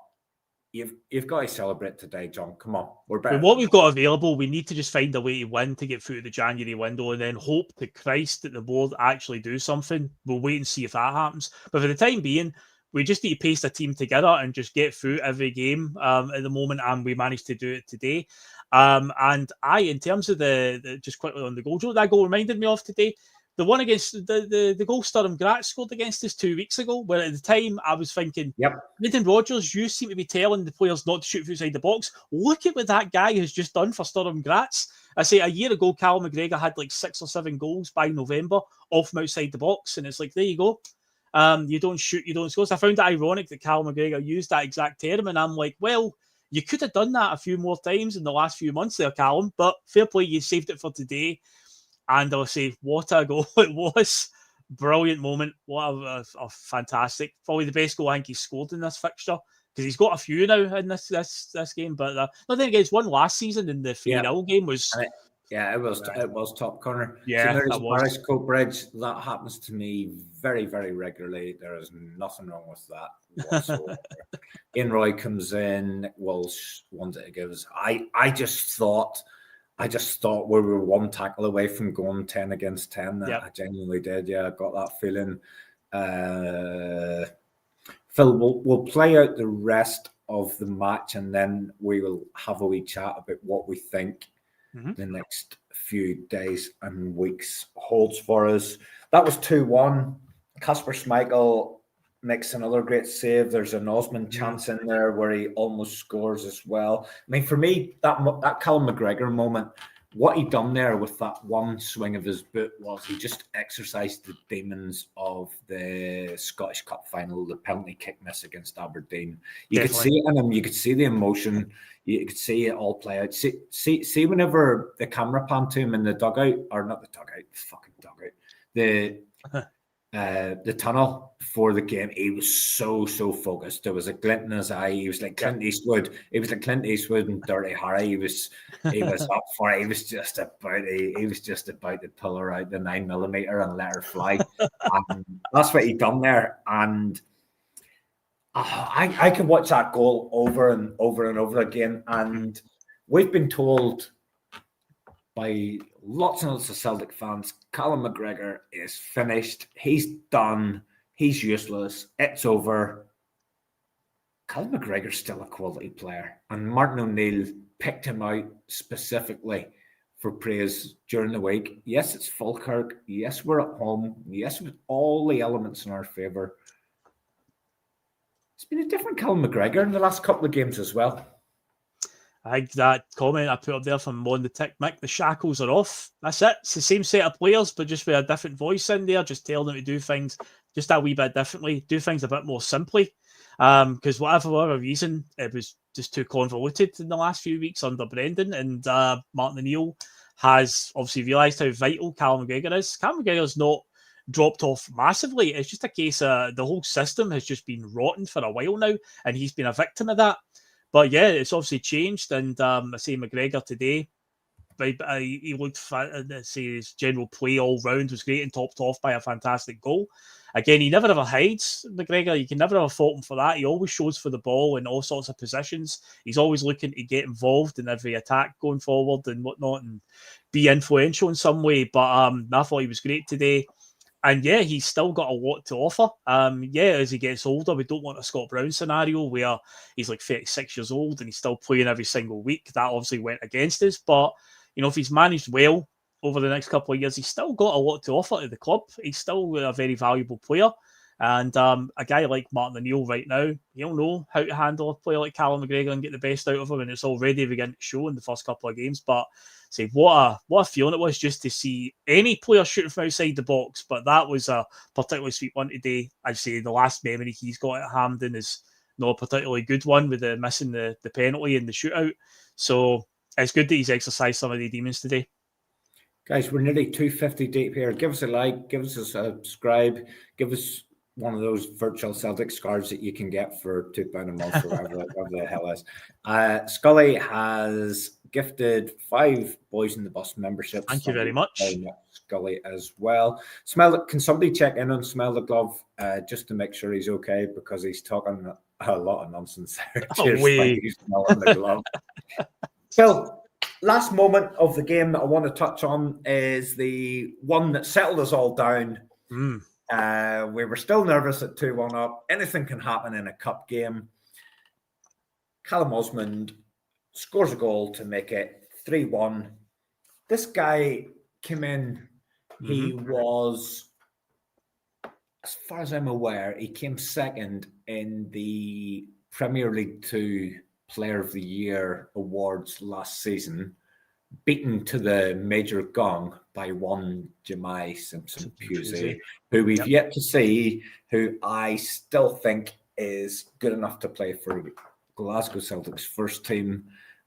you've got to celebrate today, John. Come on, we're better. With what we've got available, we need to just find a way to win to get through the January window, and then hope to Christ that the board actually do something. We'll wait and see if that happens. But for the time being, we just need to paste a team together and just get through every game at the moment, and we managed to do it today. And in terms of the just quickly on the goal, that goal reminded me of today. The one against the goal Sturm Graz scored against us 2 weeks ago, where at the time I was thinking, Brendan Rodgers, you seem to be telling the players not to shoot from outside the box. Look at what that guy has just done for Sturm Graz. I say a year ago, Callum McGregor had like 6 or 7 goals by November off from outside the box, and it's like, there you go. You don't shoot, you don't score. So I found it ironic that Cal McGregor used that exact term, and I'm like, well, you could have done that a few more times in the last few months there, Callum, but fair play, you saved it for today. And I'll say, what a goal it was. Brilliant moment. What a fantastic. Probably the best goal I think he's scored in this fixture, because he's got a few now in this game. But nothing against one last season in the 3-0 game was... It was top corner. Yeah, St. that Mary's was. Parish Coatbridge, that happens to me very, very regularly. There is nothing wrong with that whatsoever. Ian Roy comes in, Walsh wants it to give us. I just thought we were one tackle away from going 10 against 10. Yep. I genuinely did. Yeah, I got that feeling. Phil, we'll play out the rest of the match, and then we will have a wee chat about what we think the next few days and weeks holds for us. That was 2-1. Kasper Schmeichel makes another great save. There's an Osman chance in there where he almost scores as well. I mean, for me, that Callum McGregor moment, what he done there with that one swing of his boot was he just exercised the demons of the Scottish Cup final, the penalty kick miss against Aberdeen. You could see it in him. You could see the emotion. You could see it all play out. See whenever the camera panned to him in the dugout, or not the dugout, fucking dugout, the tunnel for the game, he was so focused. There was a glint in his eye. He was like Clint Eastwood. He was like Clint Eastwood and Dirty Harry. He was up for it. He was just about to pull her out the 9mm and let her fly. That's what he done there. And I could watch that goal over and over and over again. And we've been told by lots and lots of Celtic fans, Callum McGregor is finished. He's done. He's useless. It's over. Callum McGregor's still a quality player. And Martin O'Neill picked him out specifically for praise during the week. Yes, it's Falkirk. Yes, we're at home. Yes, with all the elements in our favour. It's been a different Callum McGregor in the last couple of games as well. I think that comment I put up there from Mon the Tick Mick, the shackles are off. That's it. It's the same set of players, but just with a different voice in there, just telling them to do things just a wee bit differently, do things a bit more simply. Because whatever reason, it was just too convoluted in the last few weeks under Brendan, and Martin O'Neill has obviously realised how vital Callum McGregor is. Callum McGregor's not dropped off massively. It's just a case of the whole system has just been rotten for a while now, and he's been a victim of that. But yeah, it's obviously changed, and I say McGregor today, he looked, his general play all round was great and topped off by a fantastic goal. Again, he never ever hides, McGregor. You can never ever fault him for that. He always shows for the ball in all sorts of positions. He's always looking to get involved in every attack going forward and whatnot and be influential in some way. But I thought he was great today. And yeah, he's still got a lot to offer. As he gets older, we don't want a Scott Brown scenario where he's like 36 years old and he's still playing every single week. That obviously went against us. But, if he's managed well over the next couple of years, he's still got a lot to offer to the club. He's still a very valuable player. And a guy like Martin O'Neill right now, he'll know how to handle a player like Callum McGregor and get the best out of him. And it's already beginning to show in the first couple of games. But say what a feeling it was just to see any player shooting from outside the box. But that was a particularly sweet one today. I'd say the last memory he's got at Hampden is not a particularly good one with the missing the penalty in the shootout. So it's good that he's exercised some of the demons today. Guys, we're nearly 250 deep here. Give us a like, give us a subscribe, give us one of those virtual Celtic scarves that you can get for £2 a month or whatever the hell is. Scully has gifted 5 Boys in the Bus memberships. Thank you very much. Scully as well. Can somebody check in on Smell the Glove just to make sure he's okay, because he's talking a lot of nonsense there. Cheers, thank you, Smelling the Glove. So, last moment of the game that I want to touch on is the one that settled us all down. We were still nervous at 2-1 up. Anything can happen in a cup game. Callum Osman scores a goal to make it 3-1. This guy came in. He was, as far as I'm aware, he came second in the Premier League 2 Player of the Year awards last season. beaten to the major gong by one Jemai Simpson-Pusey, who we've yet to see, who I still think is good enough to play for Glasgow Celtic's first team,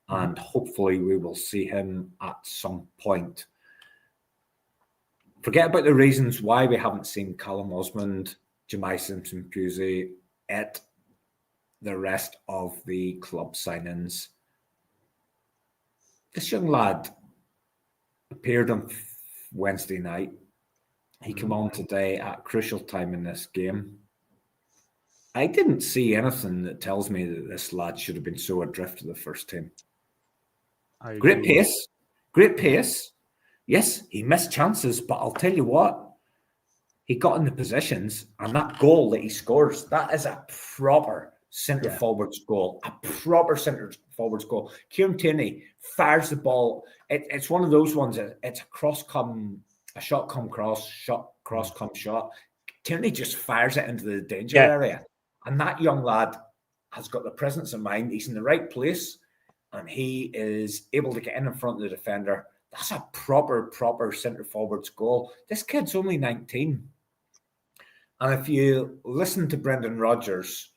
and hopefully we will see him at some point. Forget about the reasons why we haven't seen Callum Osman, Jemai Simpson-Pusey at the rest of the club signings. This young lad appeared on Wednesday night. He came on today at a crucial time in this game. I didn't see anything that tells me that this lad should have been so adrift to the first team. Great pace. Yes, he missed chances, but I'll tell you what, he got in the positions, and that goal that he scores, that is a proper centre forwards goal. A proper centre forwards goal. Kieran Tierney fires the ball. It's one of those ones. It's a shot come cross, cross come shot. Tierney just fires it into the danger area. And that young lad has got the presence of mind. He's in the right place, and he is able to get in front of the defender. That's a proper centre forwards goal. This kid's only 19. And if you listen to Brendan Rodgers,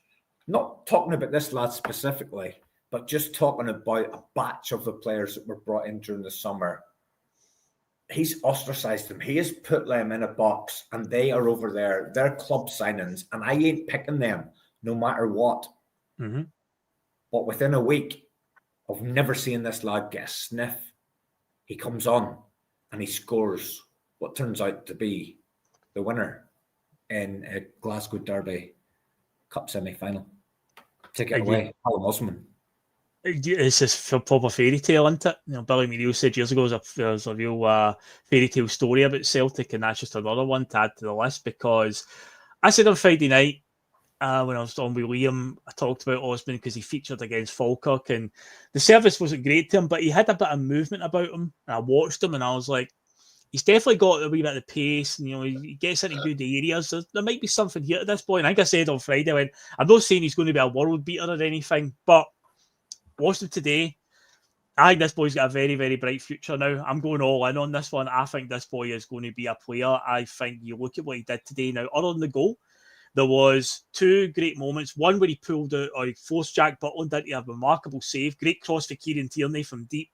not talking about this lad specifically, but just talking about a batch of the players that were brought in during the summer, he's ostracised them. He has put them in a box, and they are over there. They're club signings, and I ain't picking them no matter what. But within a week of never seeing this lad get a sniff, he comes on and he scores what turns out to be the winner in a Glasgow Derby Cup semi-final. Take it away, Callum Osman. It's this proper fairy tale, isn't it? You know, Billy McNeil said years ago there's a real fairy tale story about Celtic, and that's just another one to add to the list, because I said on Friday night, when I was on with Liam, I talked about Osman because he featured against Falkirk, and the service wasn't great to him, but he had a bit of movement about him, and I watched him and I was like, he's definitely got a wee bit of pace, and he gets into good areas. There might be something here at this point. I think I said on Friday, I'm not saying he's going to be a world beater or anything, but watched him today. I think this boy's got a very, very bright future now. I'm going all in on this one. I think this boy is going to be a player. I think you look at what he did today now, other than the goal, there was two great moments. One where he pulled out, or he forced Jack Butland into a remarkable save. Great cross for Kieran Tierney from deep.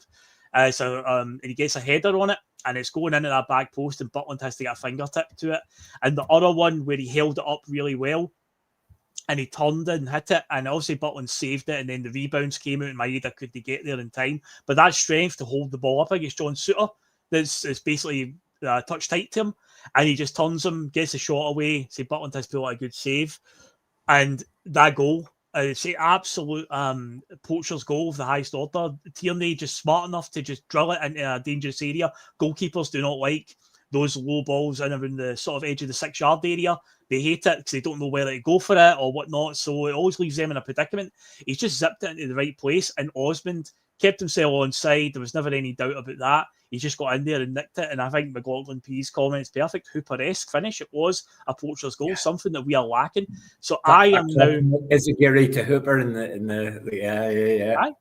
And he gets a header on it, and it's going into that back post, and Butland has to get a fingertip to it. And the other one where he held it up really well, and he turned and hit it, and obviously Butland saved it, and then the rebounds came out, and Maeda couldn't get there in time. But that strength to hold the ball up against John Souttar, that's basically touch tight to him, and he just turns him, gets the shot away. Say Butland has pulled out a good save, and that goal, say absolute poacher's goal of the highest order. Tierney just smart enough to just drill it into a dangerous area. Goalkeepers do not like those low balls in around the sort of edge of the 6-yard area. They hate it because they don't know whether to go for it or whatnot. So it always leaves them in a predicament. He's just zipped it into the right place, and Osmond kept himself on side. There was never any doubt about that. He just got in there and nicked it. And I think McLaughlin P's comments, perfect Hooper-esque finish. It was a poacher's goal, something that we are lacking. So I am now. Is it Gary to Hooper in the yeah. Aye.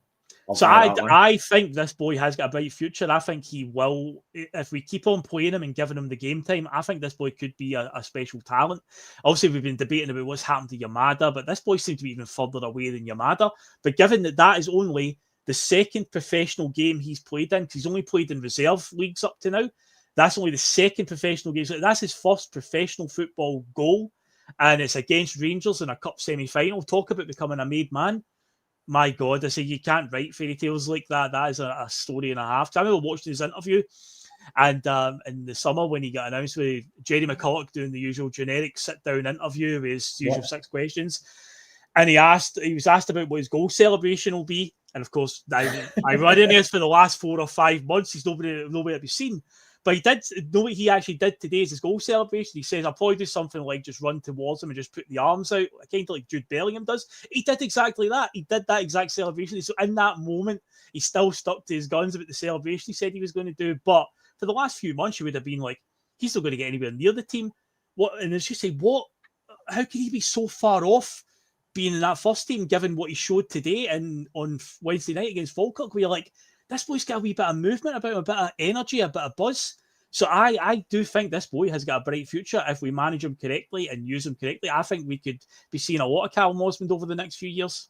So I think this boy has got a bright future. I think he will, if we keep on playing him and giving him the game time, I think this boy could be a special talent. Obviously, we've been debating about what's happened to Yamada, but this boy seems to be even further away than Yamada. But given that is only the second professional game he's played in, because he's only played in reserve leagues up to now, that's only the second professional game. So that's his first professional football goal, and it's against Rangers in a cup semi-final. Talk about becoming a made man. My God, I say you can't write fairy tales like that. That is a story and a half. I remember watching his interview, and in the summer when he got announced with Jerry McCulloch doing the usual generic sit-down interview with his usual 6 questions, and he was asked about what his goal celebration will be, and of course, I run in this for the last 4 or 5 months. He's nowhere to be seen. But he did know what he actually did today is his goal celebration. He says, I'll probably do something like just run towards him and just put the arms out, kind of like Jude Bellingham does. He did exactly that. He did that exact celebration. So in that moment, he still stuck to his guns about the celebration he said he was going to do. But for the last few months, you would have been like, he's not going to get anywhere near the team. And as you say, how can he be so far off being in that first team, given what he showed today and on Wednesday night against Falkirk, where you're like, this boy's got a wee bit of movement about him, a bit of energy, a bit of buzz. So I do think this boy has got a bright future if we manage him correctly and use him correctly. I think we could be seeing a lot of Callum Osman over the next few years.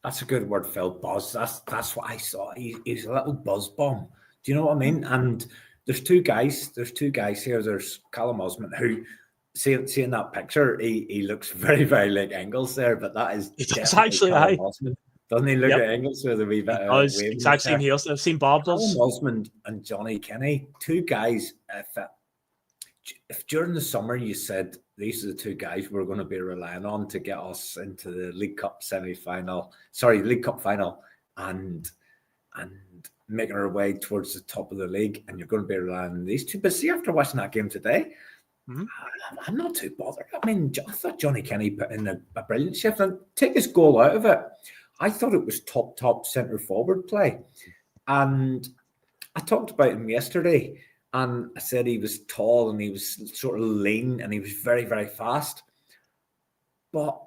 That's a good word, Phil. Buzz. That's what I saw. He's a little buzz bomb. Do you know what I mean? And there's two guys. There's two guys here. There's Callum Osman, who, seeing that picture, he looks very, very like Engels there, but that is actually Callum Osman. Doesn't he look at Engels with a wee bit of wave? Exact same here. I've seen barbers. Callum Osman and Johnny Kenny, two guys. If during the summer you said these are the two guys we're going to be relying on to get us into the League Cup League Cup final, and making our way towards the top of the league, and you're going to be relying on these two. But see, after watching that game today, I'm not too bothered. I mean, I thought Johnny Kenny put in a brilliant shift, and take his goal out of it, I thought it was top centre forward play. And I talked about him yesterday, and I said he was tall and he was sort of lean and he was very, very fast. But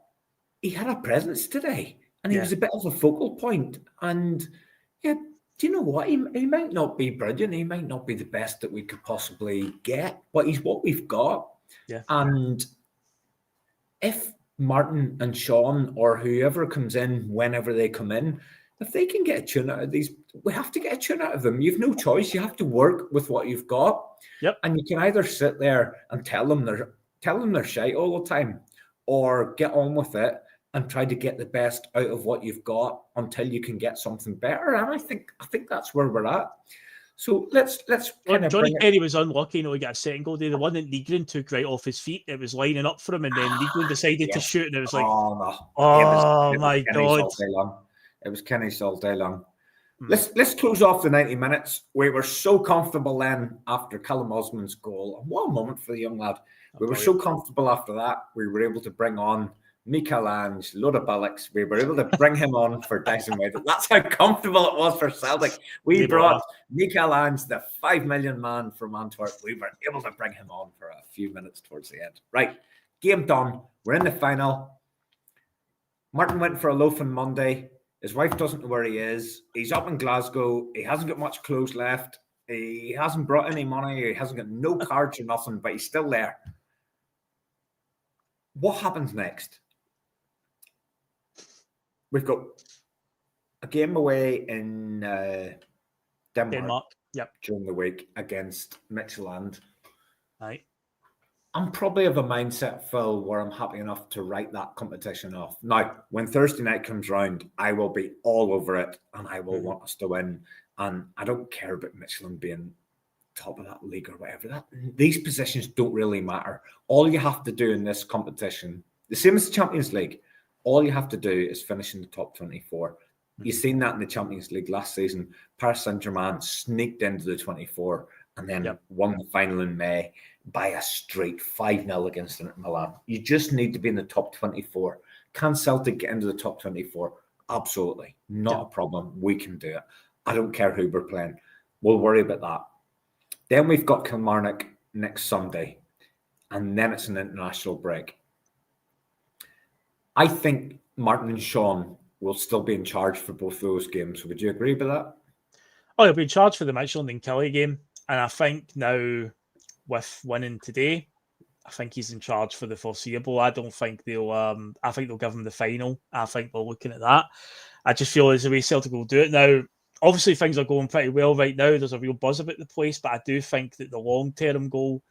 he had a presence today, and he was a bit of a focal point. And do you know what? He might not be brilliant. He might not be the best that we could possibly get, but he's what we've got. Yeah. And if Martin and Sean or whoever comes in, whenever they come in, if they can get a tune out of these, we have to get a tune out of them. You've no choice. You have to work with what you've got. Yep. And you can either sit there and tell them they're shite all the time, or get on with it and try to get the best out of what you've got until you can get something better. And I think that's where we're at. So let's kind of Johnny Kenny was unlucky, he got a second goal there. The one that Reegan took right off his feet, it was lining up for him, and then Reegan decided to shoot, and it was like, my God. It was Kenny's all day long. Let's close off the 90 minutes. We were so comfortable then after Callum Osman's goal. And what a moment for the young lad. We were so comfortable after that. We were able to bring on Michael Ange, load of bullocks. We were able to bring him on for Dyson Wade. That's how comfortable it was for Celtic. We brought Michael Ange, the 5 million man from Antwerp. We were able to bring him on for a few minutes towards the end. Right, game done. We're in the final. Martin went for a loaf on Monday. His wife doesn't know where he is. He's up in Glasgow. He hasn't got much clothes left. He hasn't brought any money. He hasn't got no cards or nothing, but he's still there. What happens next? We've got a game away in Denmark. During the week against Midtjylland. Right. I'm probably of a mindset, Phil, where I'm happy enough to write that competition off. Now, when Thursday night comes round, I will be all over it, and I will want us to win. And I don't care about Midtjylland being top of that league or whatever. These positions don't really matter. All you have to do in this competition, the same as the Champions League, all you have to do is finish in the top 24. You've seen that in the Champions League last season. Paris Saint-Germain sneaked into the 24 and then won the final in May by a straight 5-0 against Inter Milan. You just need to be in the top 24. Can Celtic get into the top 24? Absolutely. Not a problem. We can do it. I don't care who we're playing. We'll worry about that. Then we've got Kilmarnock next Sunday, and then it's an international break. I think Martin and Sean will still be in charge for both those games. Would you agree with that? Oh, he'll be in charge for the Midtjylland and Kelly game. And I think now, with winning today, I think he's in charge for the foreseeable. I don't think they'll. I think they'll give him the final. I think we're looking at that. I just feel as the way Celtic will do it now. Obviously, things are going pretty well right now. There's a real buzz about the place, but I do think that the long-term goal,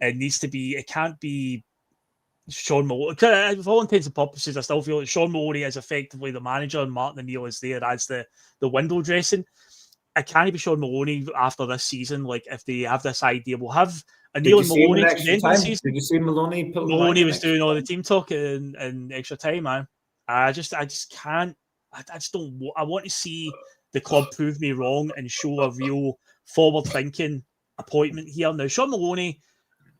it needs to be. It can't be Sean Maloney. For all intents and purposes, I still feel that Sean Maloney is effectively the manager, and Martin O'Neill is there as the window dressing. It can't be Sean Maloney after this season. Like, if they have this idea, we'll have O'Neill and Maloney to the end of the season. Did you see Maloney? Maloney was doing all the team talk in extra time, man. I just can't. I just don't. I want to see the club prove me wrong and show a real forward-thinking appointment here. Now, Sean Maloney,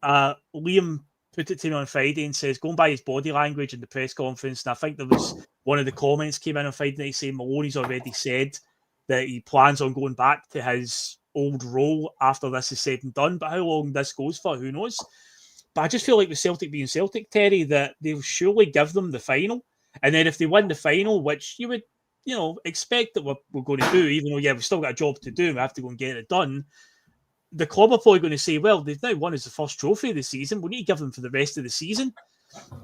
Liam put it to me on Friday and says, going by his body language in the press conference, and I think there was one of the comments came in on Friday night saying Maloney's already said that he plans on going back to his old role after this is said and done. But how long this goes for, who knows? But I just feel like with Celtic being Celtic, Terry, that they'll surely give them the final. And then if they win the final, which you would expect that we're going to do, even though, we've still got a job to do, we have to go and get it done. The club are probably going to say, well, they've now won as the first trophy of the season. We need to give them for the rest of the season.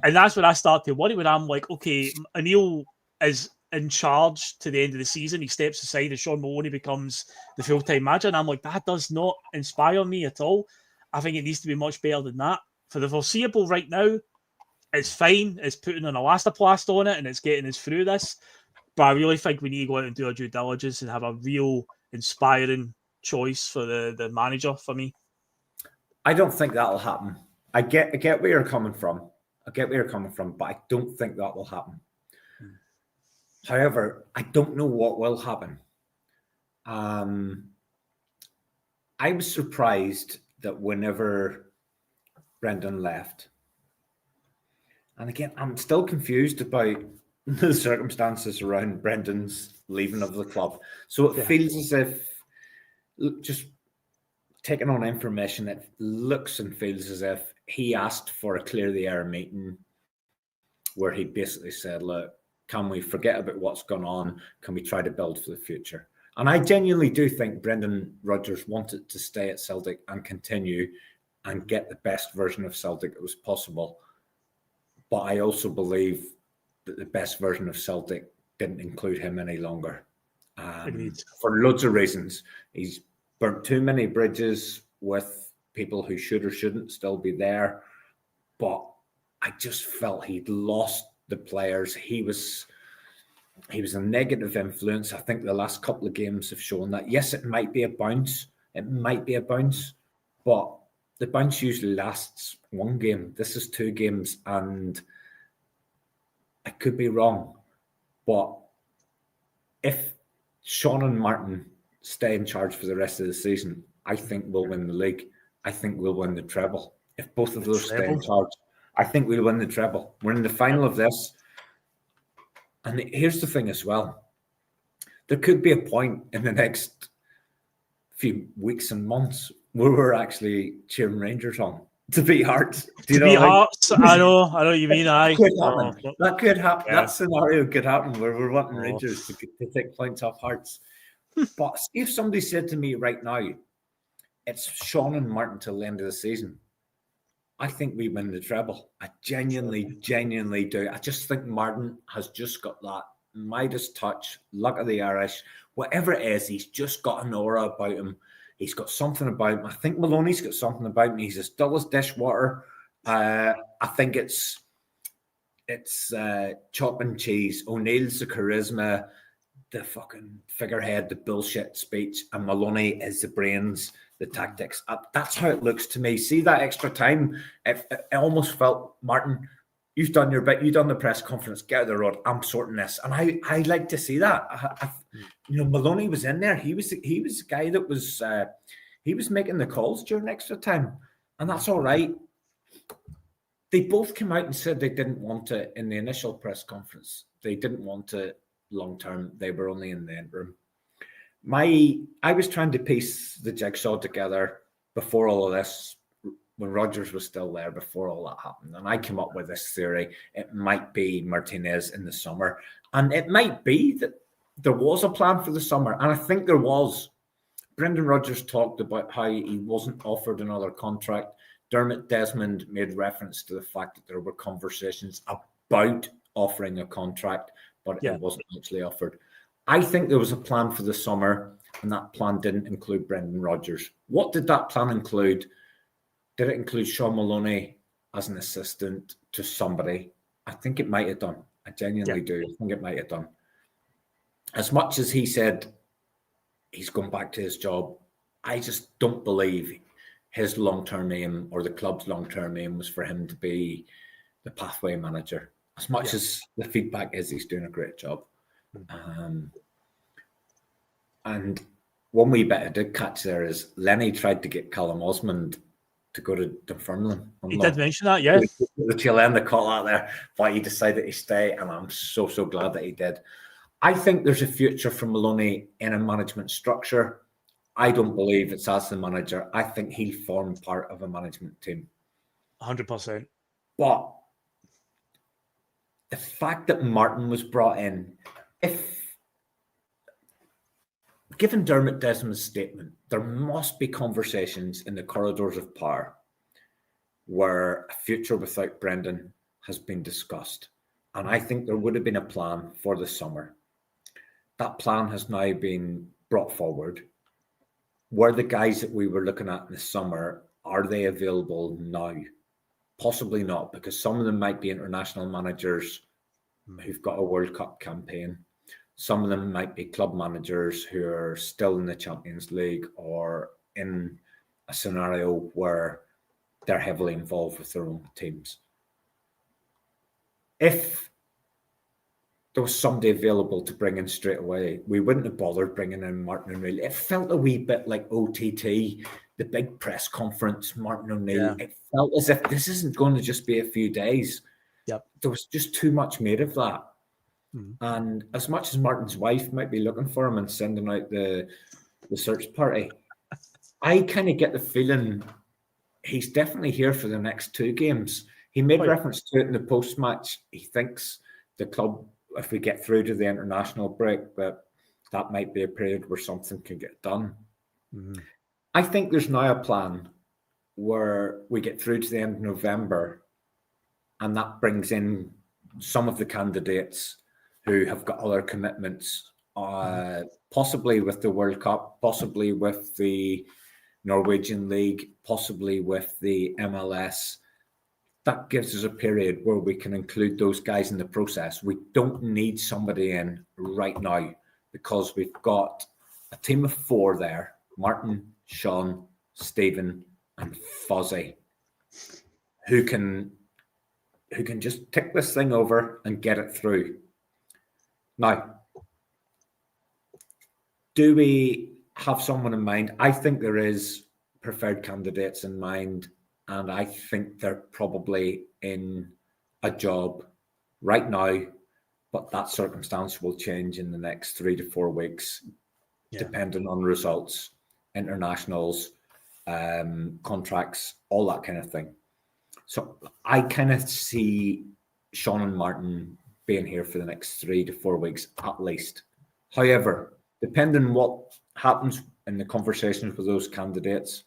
And that's when I start to worry, when I'm like, okay, O'Neill is in charge to the end of the season. He steps aside and Sean Maloney becomes the full-time manager. And I'm like, that does not inspire me at all. I think it needs to be much better than that. For the foreseeable right now, it's fine. It's putting an elastoplast on it and it's getting us through this. But I really think we need to go out and do our due diligence and have a real inspiring choice for the manager for me. I don't think that'll happen. I get where you're coming from. But I don't think that will happen. However, I don't know what will happen. I was surprised that whenever Brendan left, and again, I'm still confused about the circumstances around Brendan's leaving of the club. So it feels as if, just taking on information, it looks and feels as if he asked for a clear the air meeting where he basically said, look, can we forget about what's gone on? Can we try to build for the future? And I genuinely do think Brendan Rodgers wanted to stay at Celtic and continue and get the best version of Celtic that was possible. But I also believe that the best version of Celtic didn't include him any longer. For loads of reasons. He's burnt too many bridges with people who should or shouldn't still be there. But I just felt he'd lost the players. He was a negative influence. I think the last couple of games have shown that. Yes, it might be a bounce. But the bounce usually lasts one game. This is 2 games, and I could be wrong. But if Sean and Martin stay in charge for the rest of the season, I think we'll win the league. I think we'll win the treble. If both of those stay in charge, I think we'll win the treble. We're in the final of this. And here's the thing as well. There could be a point in the next few weeks and months where we're actually cheering Rangers on to beat Hearts. Hearts, I know what you mean. That could happen. Yeah. That scenario could happen where we're wanting Rangers to take points off Hearts. But if somebody said to me right now, it's Sean and Martin till the end of the season, I think we win the treble. I genuinely do. I just think Martin has just got that Midas touch, luck of the Irish, whatever it is, he's just got an aura about him. He's got something about him. I think Maloney's got something about him. He's as dull as dishwater. I think it's chop and cheese. O'Neill's the charisma, the fucking figurehead, the bullshit speech, and Maloney is the brains, the tactics. That's how it looks to me. See that extra time? It almost felt, Martin, you've done your bit. You've done the press conference. Get out of the road. I'm sorting this, and I like to see that. Maloney was in there. He was the guy that was he was making the calls during extra time, and that's all right. They both came out and said they didn't want it in the initial press conference. They didn't want it long term. They were only in the interim. I was trying to piece the jigsaw together before all of this, when Rodgers was still there, before all that happened. And I came up with this theory. It might be Martinez in the summer. And it might be that there was a plan for the summer. And I think there was. Brendan Rodgers talked about how he wasn't offered another contract. Dermot Desmond made reference to the fact that there were conversations about offering a contract, but it wasn't actually offered. I think there was a plan for the summer, and that plan didn't include Brendan Rodgers. What did that plan include? Did it include Sean Maloney as an assistant to somebody? I think it might have done. I genuinely do. I think it might have done. As much as he said he's going back to his job, I just don't believe his long-term aim or the club's long-term aim was for him to be the pathway manager. As much as the feedback is he's doing a great job. And one wee bit I did catch there is Lenny tried to get Callum Osman to go to Dunfermline. He did mention that, yeah. The tail end of call out there, but he decided to stay, and I'm so glad that he did. I think there's a future for Maloney in a management structure. I don't believe it's as the manager. I think he'll form part of a management team. 100%. But the fact that Martin was brought in, if given Dermot Desmond's statement, there must be conversations in the corridors of power where a future without Brendan has been discussed. And I think there would have been a plan for the summer. That plan has now been brought forward. Were the guys that we were looking at in the summer, are they available now? Possibly not, because some of them might be international managers who've got a World Cup campaign. Some of them might be club managers who are still in the Champions League or in a scenario where they're heavily involved with their own teams. If there was somebody available to bring in straight away, we wouldn't have bothered bringing in Martin O'Neill. It felt a wee bit like OTT, the big press conference, Martin O'Neill. Yeah. It felt as if this isn't going to just be a few days. Yep. There was just too much made of that. And as much as Martin's wife might be looking for him and sending out the search party, I kind of get the feeling he's definitely here for the next 2 games. He made reference to it in the post-match. He thinks the club, if we get through to the international break, that might be a period where something can get done. I think there's now a plan where we get through to the end of November, and that brings in some of the candidates who have got other commitments, possibly with the World Cup, possibly with the Norwegian League, possibly with the MLS. That gives us a period where we can include those guys in the process. We don't need somebody in right now because we've got a team of 4 there: Martin, Sean, Stephen, and Fuzzy, who can just tick this thing over and get it through. Now, do we have someone in mind? I think there is preferred candidates in mind, and I think they're probably in a job right now, but that circumstance will change in the next 3 to 4 weeks, depending on results, internationals, contracts, all that kind of thing. So I kind of see Sean and Martin being here for the next 3 to 4 weeks at least. However, depending on what happens in the conversations with those candidates,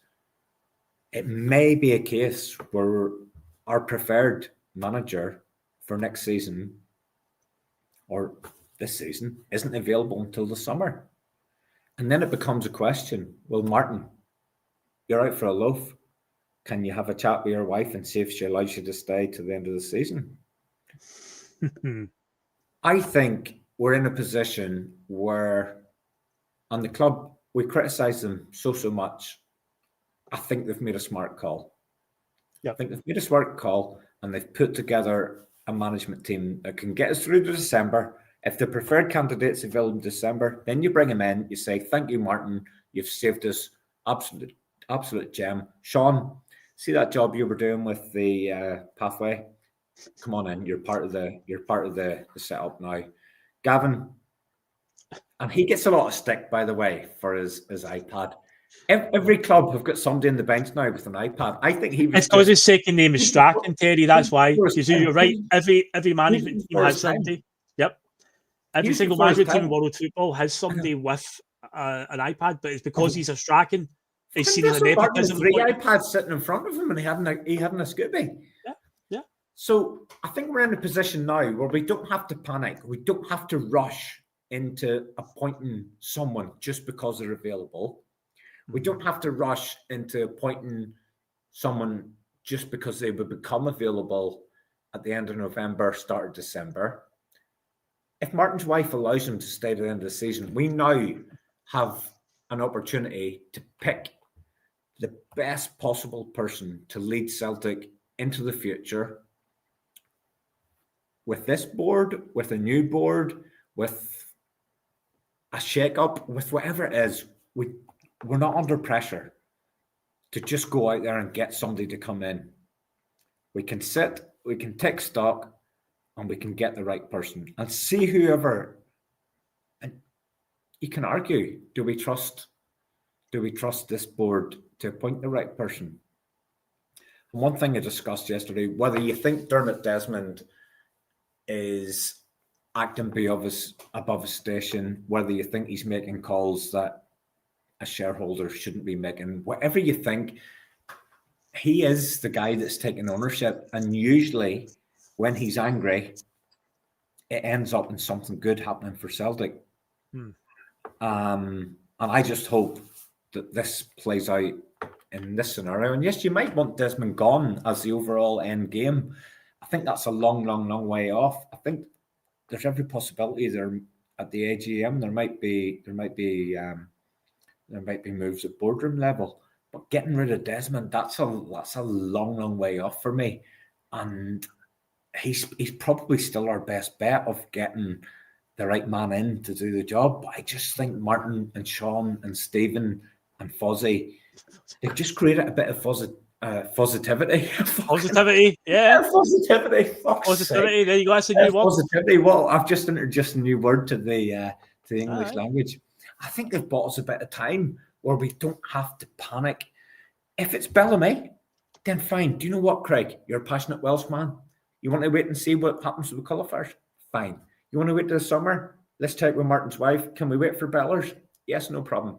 it may be a case where our preferred manager for next season or this season isn't available until the summer. And then it becomes a question. Well, Martin, you're out for a loaf. Can you have a chat with your wife and see if she allows you to stay to the end of the season? I think we're in a position where, on the club, we criticise them so much. I think they've made a smart call. I think they've made a smart call, and they've put together a management team that can get us through to December. If the preferred candidate's available in December, then you bring him in. You say, "Thank you, Martin. You've saved us. Absolute gem." Sean, see that job you were doing with the pathway? Come on in. You're part of the setup now. Gavin, and he gets a lot of stick, by the way, for his iPad. Every club have got somebody in the bench now with an iPad. I think he was. It's because his second name is Strachan, Terry. That's why. You're right. Every management team has somebody. Yep. Every single management team in world football has somebody with an iPad, but it's because he's a Strachan. He's seen the nepotism. 3 iPads sitting in front of him, and he hadn't a Scooby. Yeah. So I think we're in a position now where we don't have to panic. We don't have to rush into appointing someone just because they're available. We don't have to rush into appointing someone just because they would become available at the end of November, start of December. If Martin's wife allows him to stay to the end of the season, we now have an opportunity to pick the best possible person to lead Celtic into the future. With this board, with a new board, with a shake-up, with whatever it is, we're not under pressure to just go out there and get somebody to come in. We can sit, we can take stock, and we can get the right person and see whoever. And you can argue, do we trust this board to appoint the right person? And one thing I discussed yesterday, whether you think Dermot Desmond is acting above his station, whether you think he's making calls that a shareholder shouldn't be making. Whatever you think, he is the guy that's taking ownership, and usually when he's angry, it ends up in something good happening for Celtic. And I just hope that this plays out in this scenario. And yes, you might want Desmond gone as the overall end game. I think that's a long, long, long way off. I think there's every possibility there at the AGM there might be moves at boardroom level. But getting rid of Desmond, that's a long, long way off for me. And he's probably still our best bet of getting the right man in to do the job. But I just think Martin and Sean and Stephen and Fozzie, they've just created a bit of positivity. Positivity, yeah. Positivity. Positivity. There you go. That's a new word. Positivity. Well, I've just introduced a new word to the English language. I think they've bought us a bit of time where we don't have to panic. If it's Bellamy, then fine. Do you know what, Craig? You're a passionate Welshman. You want to wait and see what happens with the qualifiers? Fine. You want to wait till the summer? Let's check with Martin's wife. Can we wait for Bellers? Yes, no problem.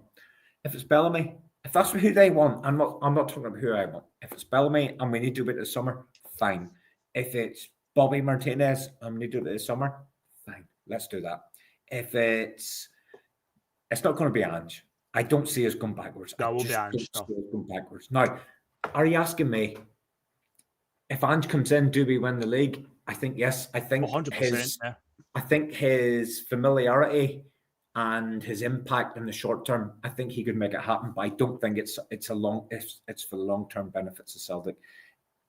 If it's Bellamy, if that's who they want, I'm not talking about who I want. If it's Bellamy and we need to wait till the summer, fine. If it's Bobby Martinez and we need to wait till the summer, fine. Let's do that. If it's not going to be Ange. I don't see us going backwards. That will be Ange. Going backwards. Now, are you asking me if Ange comes in, do we win the league? I think yes. I think 100%. Yeah. I think his familiarity and his impact in the short term, I think he could make it happen. But I don't think it's for the long-term benefits of Celtic.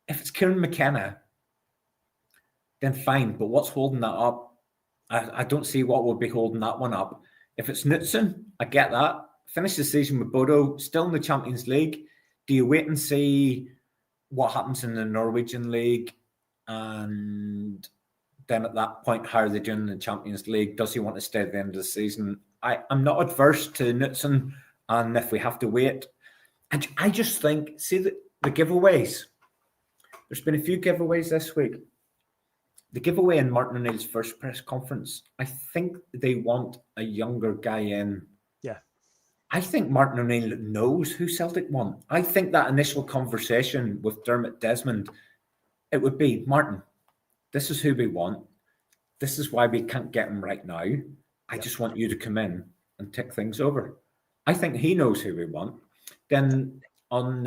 If it's Kieran McKenna, then fine. But what's holding that up? I don't see what would be holding that one up. If it's Knutson, I get that. Finish the season with Bodo, still in the Champions League. Do you wait and see what happens in the Norwegian League? And then at that point, how are they doing in the Champions League? Does he want to stay at the end of the season? I'm not adverse to Knutson, and if we have to wait. And I just think, see the giveaways. There's been a few giveaways this week. The giveaway in Martin O'Neill's first press conference, I think they want a younger guy in. Yeah. I think Martin O'Neill knows who Celtic want. I think that initial conversation with Dermot Desmond, it would be, Martin, this is who we want. This is why we can't get him right now. I just want you to come in and tick things over. I think he knows who we want. Then on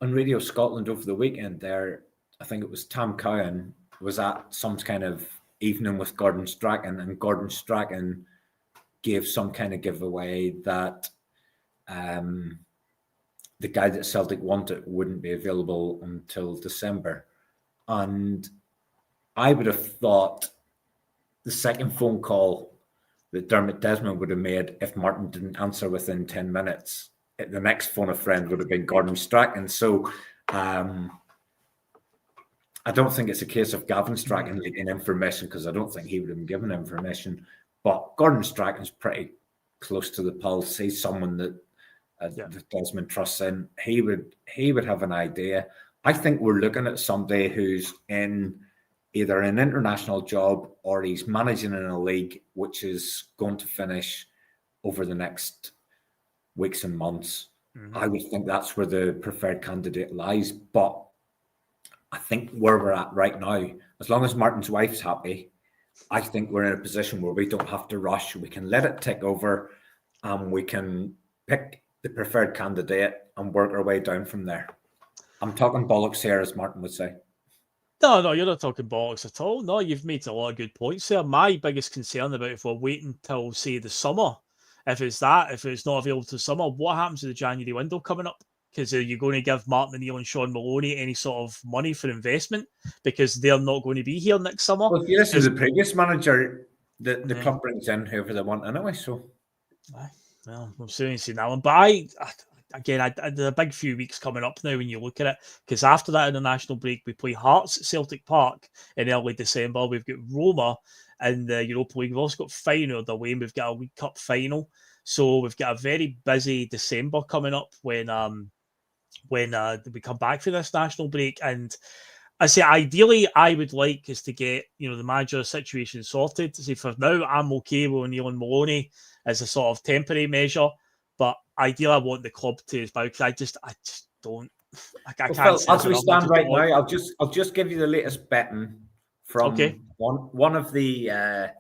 Radio Scotland over the weekend there, I think it was Tam Cowan was at some kind of evening with Gordon Strachan, and Gordon Strachan gave some kind of giveaway that the guy that Celtic wanted wouldn't be available until December. And I would have thought the second phone call that Dermot Desmond would have made if Martin didn't answer within 10 minutes, the next phone a friend would have been Gordon Strachan. So I don't think it's a case of Gavin Strachan leaking information, because I don't think he would have been given information. But Gordon Strachan's pretty close to the pulse. He's someone that Desmond trusts in. He would have an idea. I think we're looking at somebody who's in either an international job or he's managing in a league which is going to finish over the next weeks and months. Mm-hmm. I would think that's where the preferred candidate lies. But I think where we're at right now, as long as Martin's wife's happy, I think we're in a position where we don't have to rush. We can let it tick over, and we can pick the preferred candidate and work our way down from there. I'm talking bollocks here, as Martin would say. No, you're not talking bollocks at all. No, you've made a lot of good points there. My biggest concern about if we're waiting till, say, the summer, if it's not available to summer, what happens to the January window coming up? Because are you going to give Martin O'Neill and Sean Maloney any sort of money for investment because they're not going to be here next summer? Well, if you listen to the previous manager, the club brings in whoever they want anyway. So, well, I'm soon seeing that one. But there's a big few weeks coming up now when you look at it, because after that international break, we play Hearts at Celtic Park in early December. We've got Roma in the Europa League. We've also got Feyenoord away, and we've got a League Cup final. So we've got a very busy December coming up when we come back for this national break. And I say, ideally, I would like us to get, the manager situation sorted. See, for now, I'm okay with O'Neill and Maloney as a sort of temporary measure. But ideally, I want the club to as well, because I just don't. I can't. Phil, as we enough. stand right now, I'll just give you the latest betting from one of the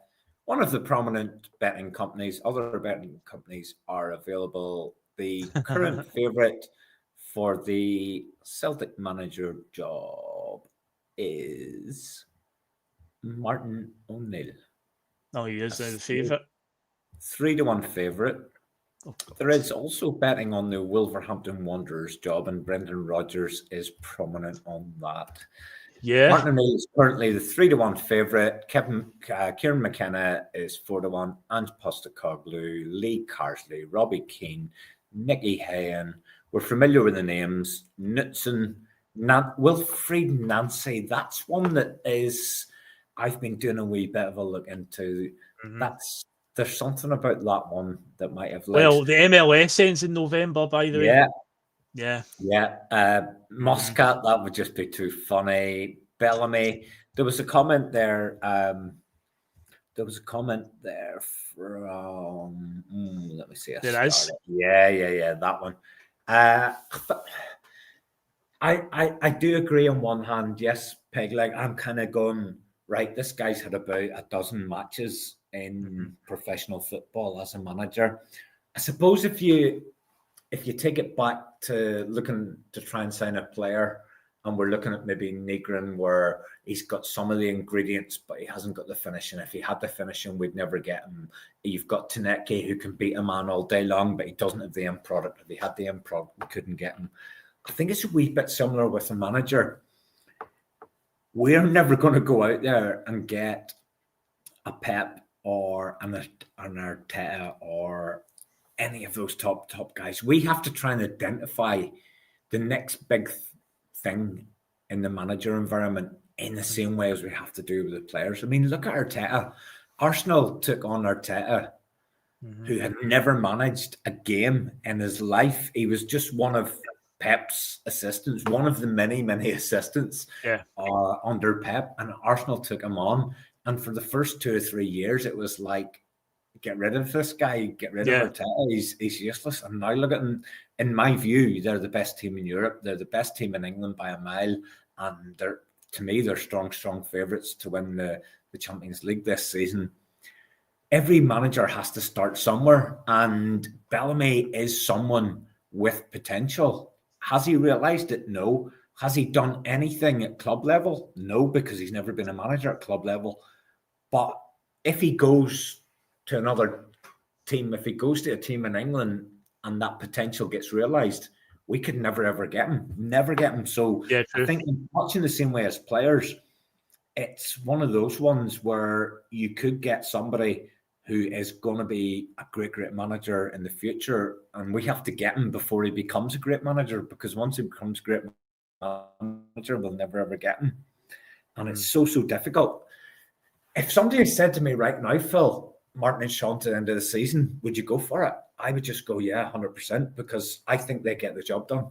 prominent betting companies. Other betting companies are available. The current favourite for the Celtic manager job is Martin O'Neill. Oh, he is the favourite. 3-1 favourite. Oh, there is also betting on the Wolverhampton Wanderers job, and Brendan Rodgers is prominent on that. Yeah. Martin O'Neill is currently the 3-1 favourite. Kieran McKenna is 4-1. Ange Postecoglou, Lee Carsley, Robbie Keane, Nicky Hayen. We're familiar with the names. Knutson, Wilfried Nancy. That's one that is. I've been doing a wee bit of a look into. There's something about that one that might have. Well, the MLS ends in November, by the way. Yeah. Muscat, that would just be too funny. Bellamy. There was a comment there. From. Let me see. There is. Yeah. That one. I do agree on one hand. Yes, Peg. Like, I'm kind of going right. This guy's had about a dozen matches in professional football as a manager. I suppose if you take it back to looking to try and sign a player, and we're looking at maybe Negrin, where he's got some of the ingredients, but he hasn't got the finishing. If he had the finishing, we'd never get him. You've got Taneke, who can beat a man all day long, but he doesn't have the end product. If he had the end product, we couldn't get him. I think it's a wee bit similar with a manager. We're never going to go out there and get a Pep or an Arteta or any of those top guys. We have to try and identify the next big thing in the manager environment in the same way as we have to do with the players. I mean, look at Arteta. Arsenal took on Arteta, who had never managed a game in his life. He was just one of Pep's assistants, one of the many assistants under Pep, and Arsenal took him on. And for the first 2 or 3 years, it was like, get rid of this guy, get rid of Arteta. He's useless. And now look at him. In my view, they're the best team in Europe. They're the best team in England by a mile. And to me, they're strong favourites to win the Champions League this season. Every manager has to start somewhere. And Bellamy is someone with potential. Has he realised it? No. Has he done anything at club level? No, because he's never been a manager at club level. But if he goes to another team, if he goes to a team in England and that potential gets realised, we could never, ever get him. Never get him. So I think much in the same way as players, it's one of those ones where you could get somebody who is going to be a great manager in the future, and we have to get him before he becomes a great manager, because once he becomes a great manager, we'll never, ever get him. And it's so difficult. If somebody said to me right now, Phil, Martin and Sean to the end of the season, would you go for it? I would just go, 100%, because I think they get the job done.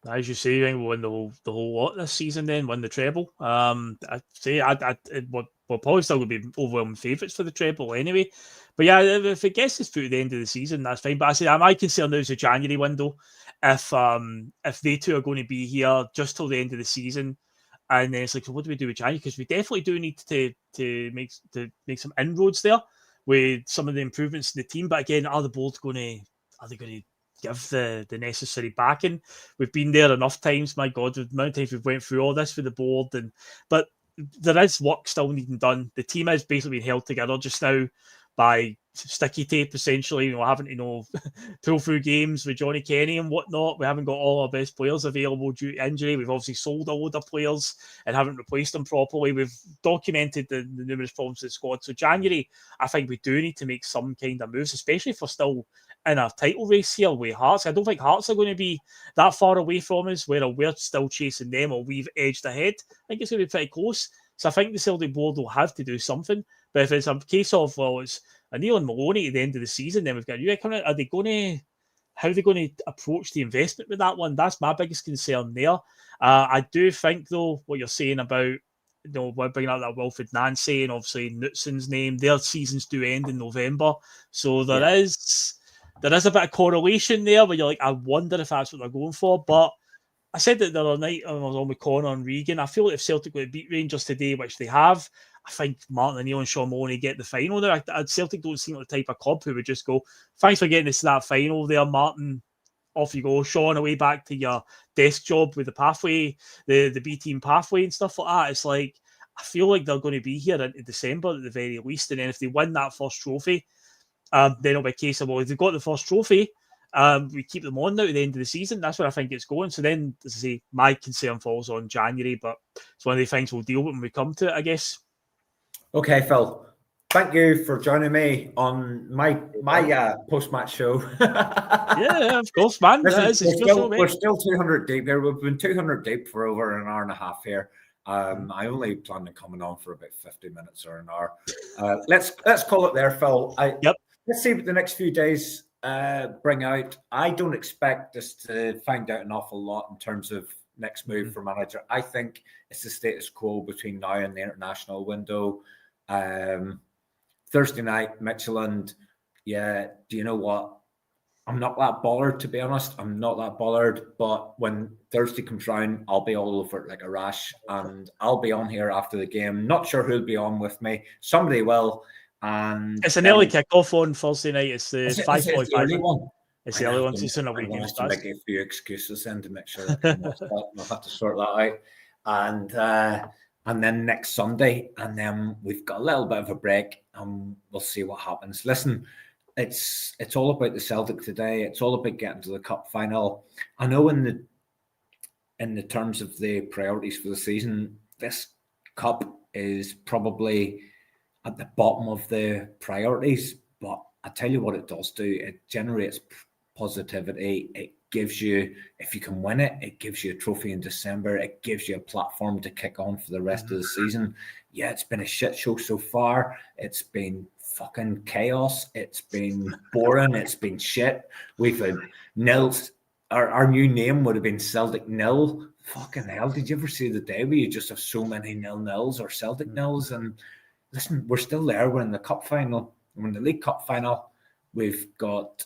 As you say, we'll win the whole lot this season, then win the treble. I'd say we're probably still going to be overwhelming favourites for the treble anyway. But yeah, if it gets us through the end of the season, that's fine. But I say my concern now is the January window. If they two are going to be here just till the end of the season, and then it's like, so what do we do with January? Because we definitely do need to make some inroads there with some of the improvements in the team. But again, are they going to give the necessary backing? We've been there enough times. My God, the amount of times we've went through all this with the board, but there is work still needing done. The team is basically being held together just now by sticky tape, essentially. We're having to pull through games with Johnny Kenny and whatnot. We haven't got all our best players available due to injury. We've obviously sold a load of players and haven't replaced them properly. We've documented the numerous problems in the squad. So January, I think we do need to make some kind of moves, especially if we're still in a title race here with Hearts. I don't think Hearts are going to be that far away from us, where we're still chasing them or we've edged ahead. I think it's going to be pretty close. So I think the Celtic board will have to do something. But if it's a case of, well, it's O'Neill and Maloney at the end of the season, then we've got you coming out. How are they going to approach the investment with that one? That's my biggest concern there. I do think, though, what you're saying about, we're bringing up that Wilfried Nancy and obviously Knutson's name, their seasons do end in November. So there is there is a bit of correlation there where you're like, I wonder if that's what they're going for. But I said that the other night when I was on with Conor and Reegan, I feel like if Celtic would beat Rangers today, which they have, I think Martin O'Neill and Sean Maloney get the final there. Celtic don't seem like the type of club who would just go, thanks for getting us to that final there, Martin. Off you go, Sean, away back to your desk job with the pathway, the B team pathway and stuff like that. It's like, I feel like they're going to be here in December at the very least. And then if they win that first trophy, then it'll be a case of, well, if they've got the first trophy, we keep them on now to the end of the season. That's where I think it's going. So then, as I say, my concern falls on January, but it's one of the things we'll deal with when we come to it, I guess. Okay, Phil. Thank you for joining me on my post-match show. Yeah, of course, man. We're still 200 deep here. We've been 200 deep for over an hour and a half here. I only plan on coming on for about 50 minutes or an hour. Let's call it there, Phil. Let's see what the next few days bring out. I don't expect us to find out an awful lot in terms of next move for manager. I think it's the status quo between now and the international window. Thursday night, Midtjylland. Yeah, do you know what? I'm not that bothered, to be honest. I'm not that bothered. But when Thursday comes round, I'll be all over it like a rash. And I'll be on here after the game. Not sure who'll be on with me. Somebody will. And it's an early kickoff on Thursday night. It's the 5:45 one. It's the early one. It's in a week. I'm to make a few excuses then to make sure I'll have to sort that out. And then next Sunday, and then we've got a little bit of a break, and we'll see what happens. Listen, it's all about the Celtic today. It's all about getting to the cup final. I know in the terms of the priorities for the season, this cup is probably at the bottom of the priorities. But I tell you what it does do. It generates positivity. It gives you, if you can win it, it gives you a trophy in December. It gives you a platform to kick on for the rest of the season. Yeah, it's been a shit show so far. It's been fucking chaos. It's been boring. It's been shit. We've had nils. Our new name would have been Celtic nil. Fucking hell, did you ever see the day where you just have so many nils or Celtic nils? And listen, we're still there. We're in the cup final. We're in the League Cup final. We've got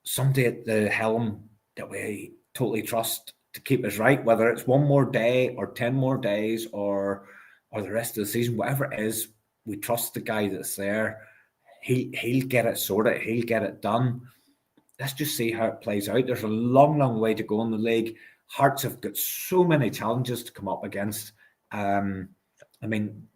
somebody at the helm that we totally trust to keep us right, whether it's one more day or 10 more days or the rest of the season, whatever it is, we trust the guy that's there. He'll get it sorted. He'll get it done. Let's just see how it plays out. There's a long, long way to go in the league. Hearts have got so many challenges to come up against. I mean,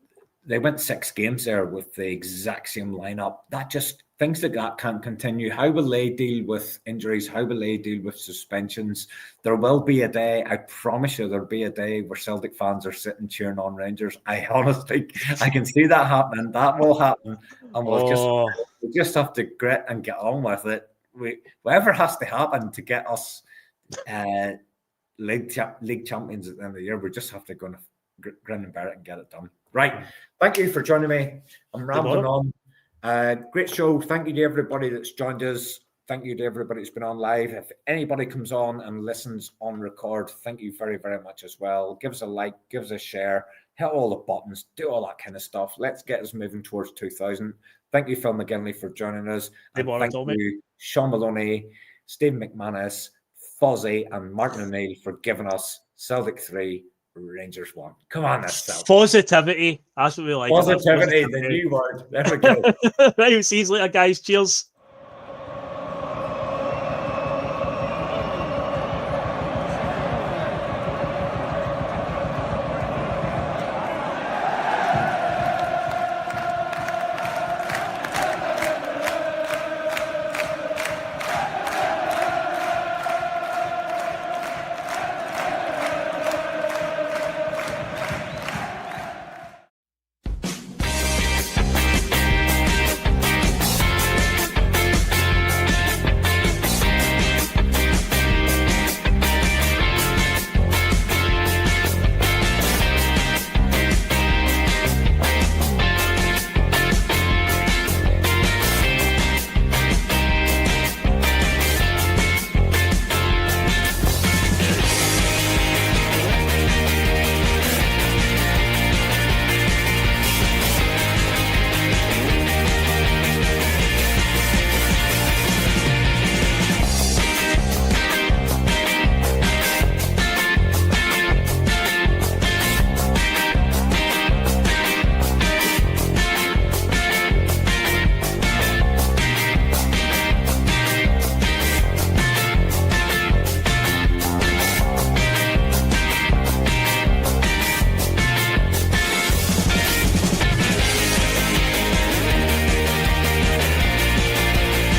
they went 6 games there with the exact same lineup. That just, things like that can't continue. How will they deal with injuries? How will they deal with suspensions? There will be a day, I promise you, there'll be a day where Celtic fans are sitting cheering on Rangers. I honestly, I can see that happening. That will happen. And we'll just have to grit and get on with it. Whatever has to happen to get us league champions at the end of the year, we just have to go and grin and bear it and get it done. Right. Thank you for joining me. I'm rambling on. Great show. Thank you to everybody that's joined us. Thank you to everybody that's been on live. If anybody comes on and listens on record, thank you very, very much as well. Give us a like, give us a share, hit all the buttons, do all that kind of stuff. Let's get us moving towards 2000. Thank you, Phil McGinley, for joining us. And thank you, Sean Maloney, Steve McManus, Fozzie, and Martin O'Neill for giving us Celtic 3, Rangers 1. Come on, that's Celtic. Positivity. That's what we like. Positivity, the new word. There we go. Right, see you later, guys. Cheers.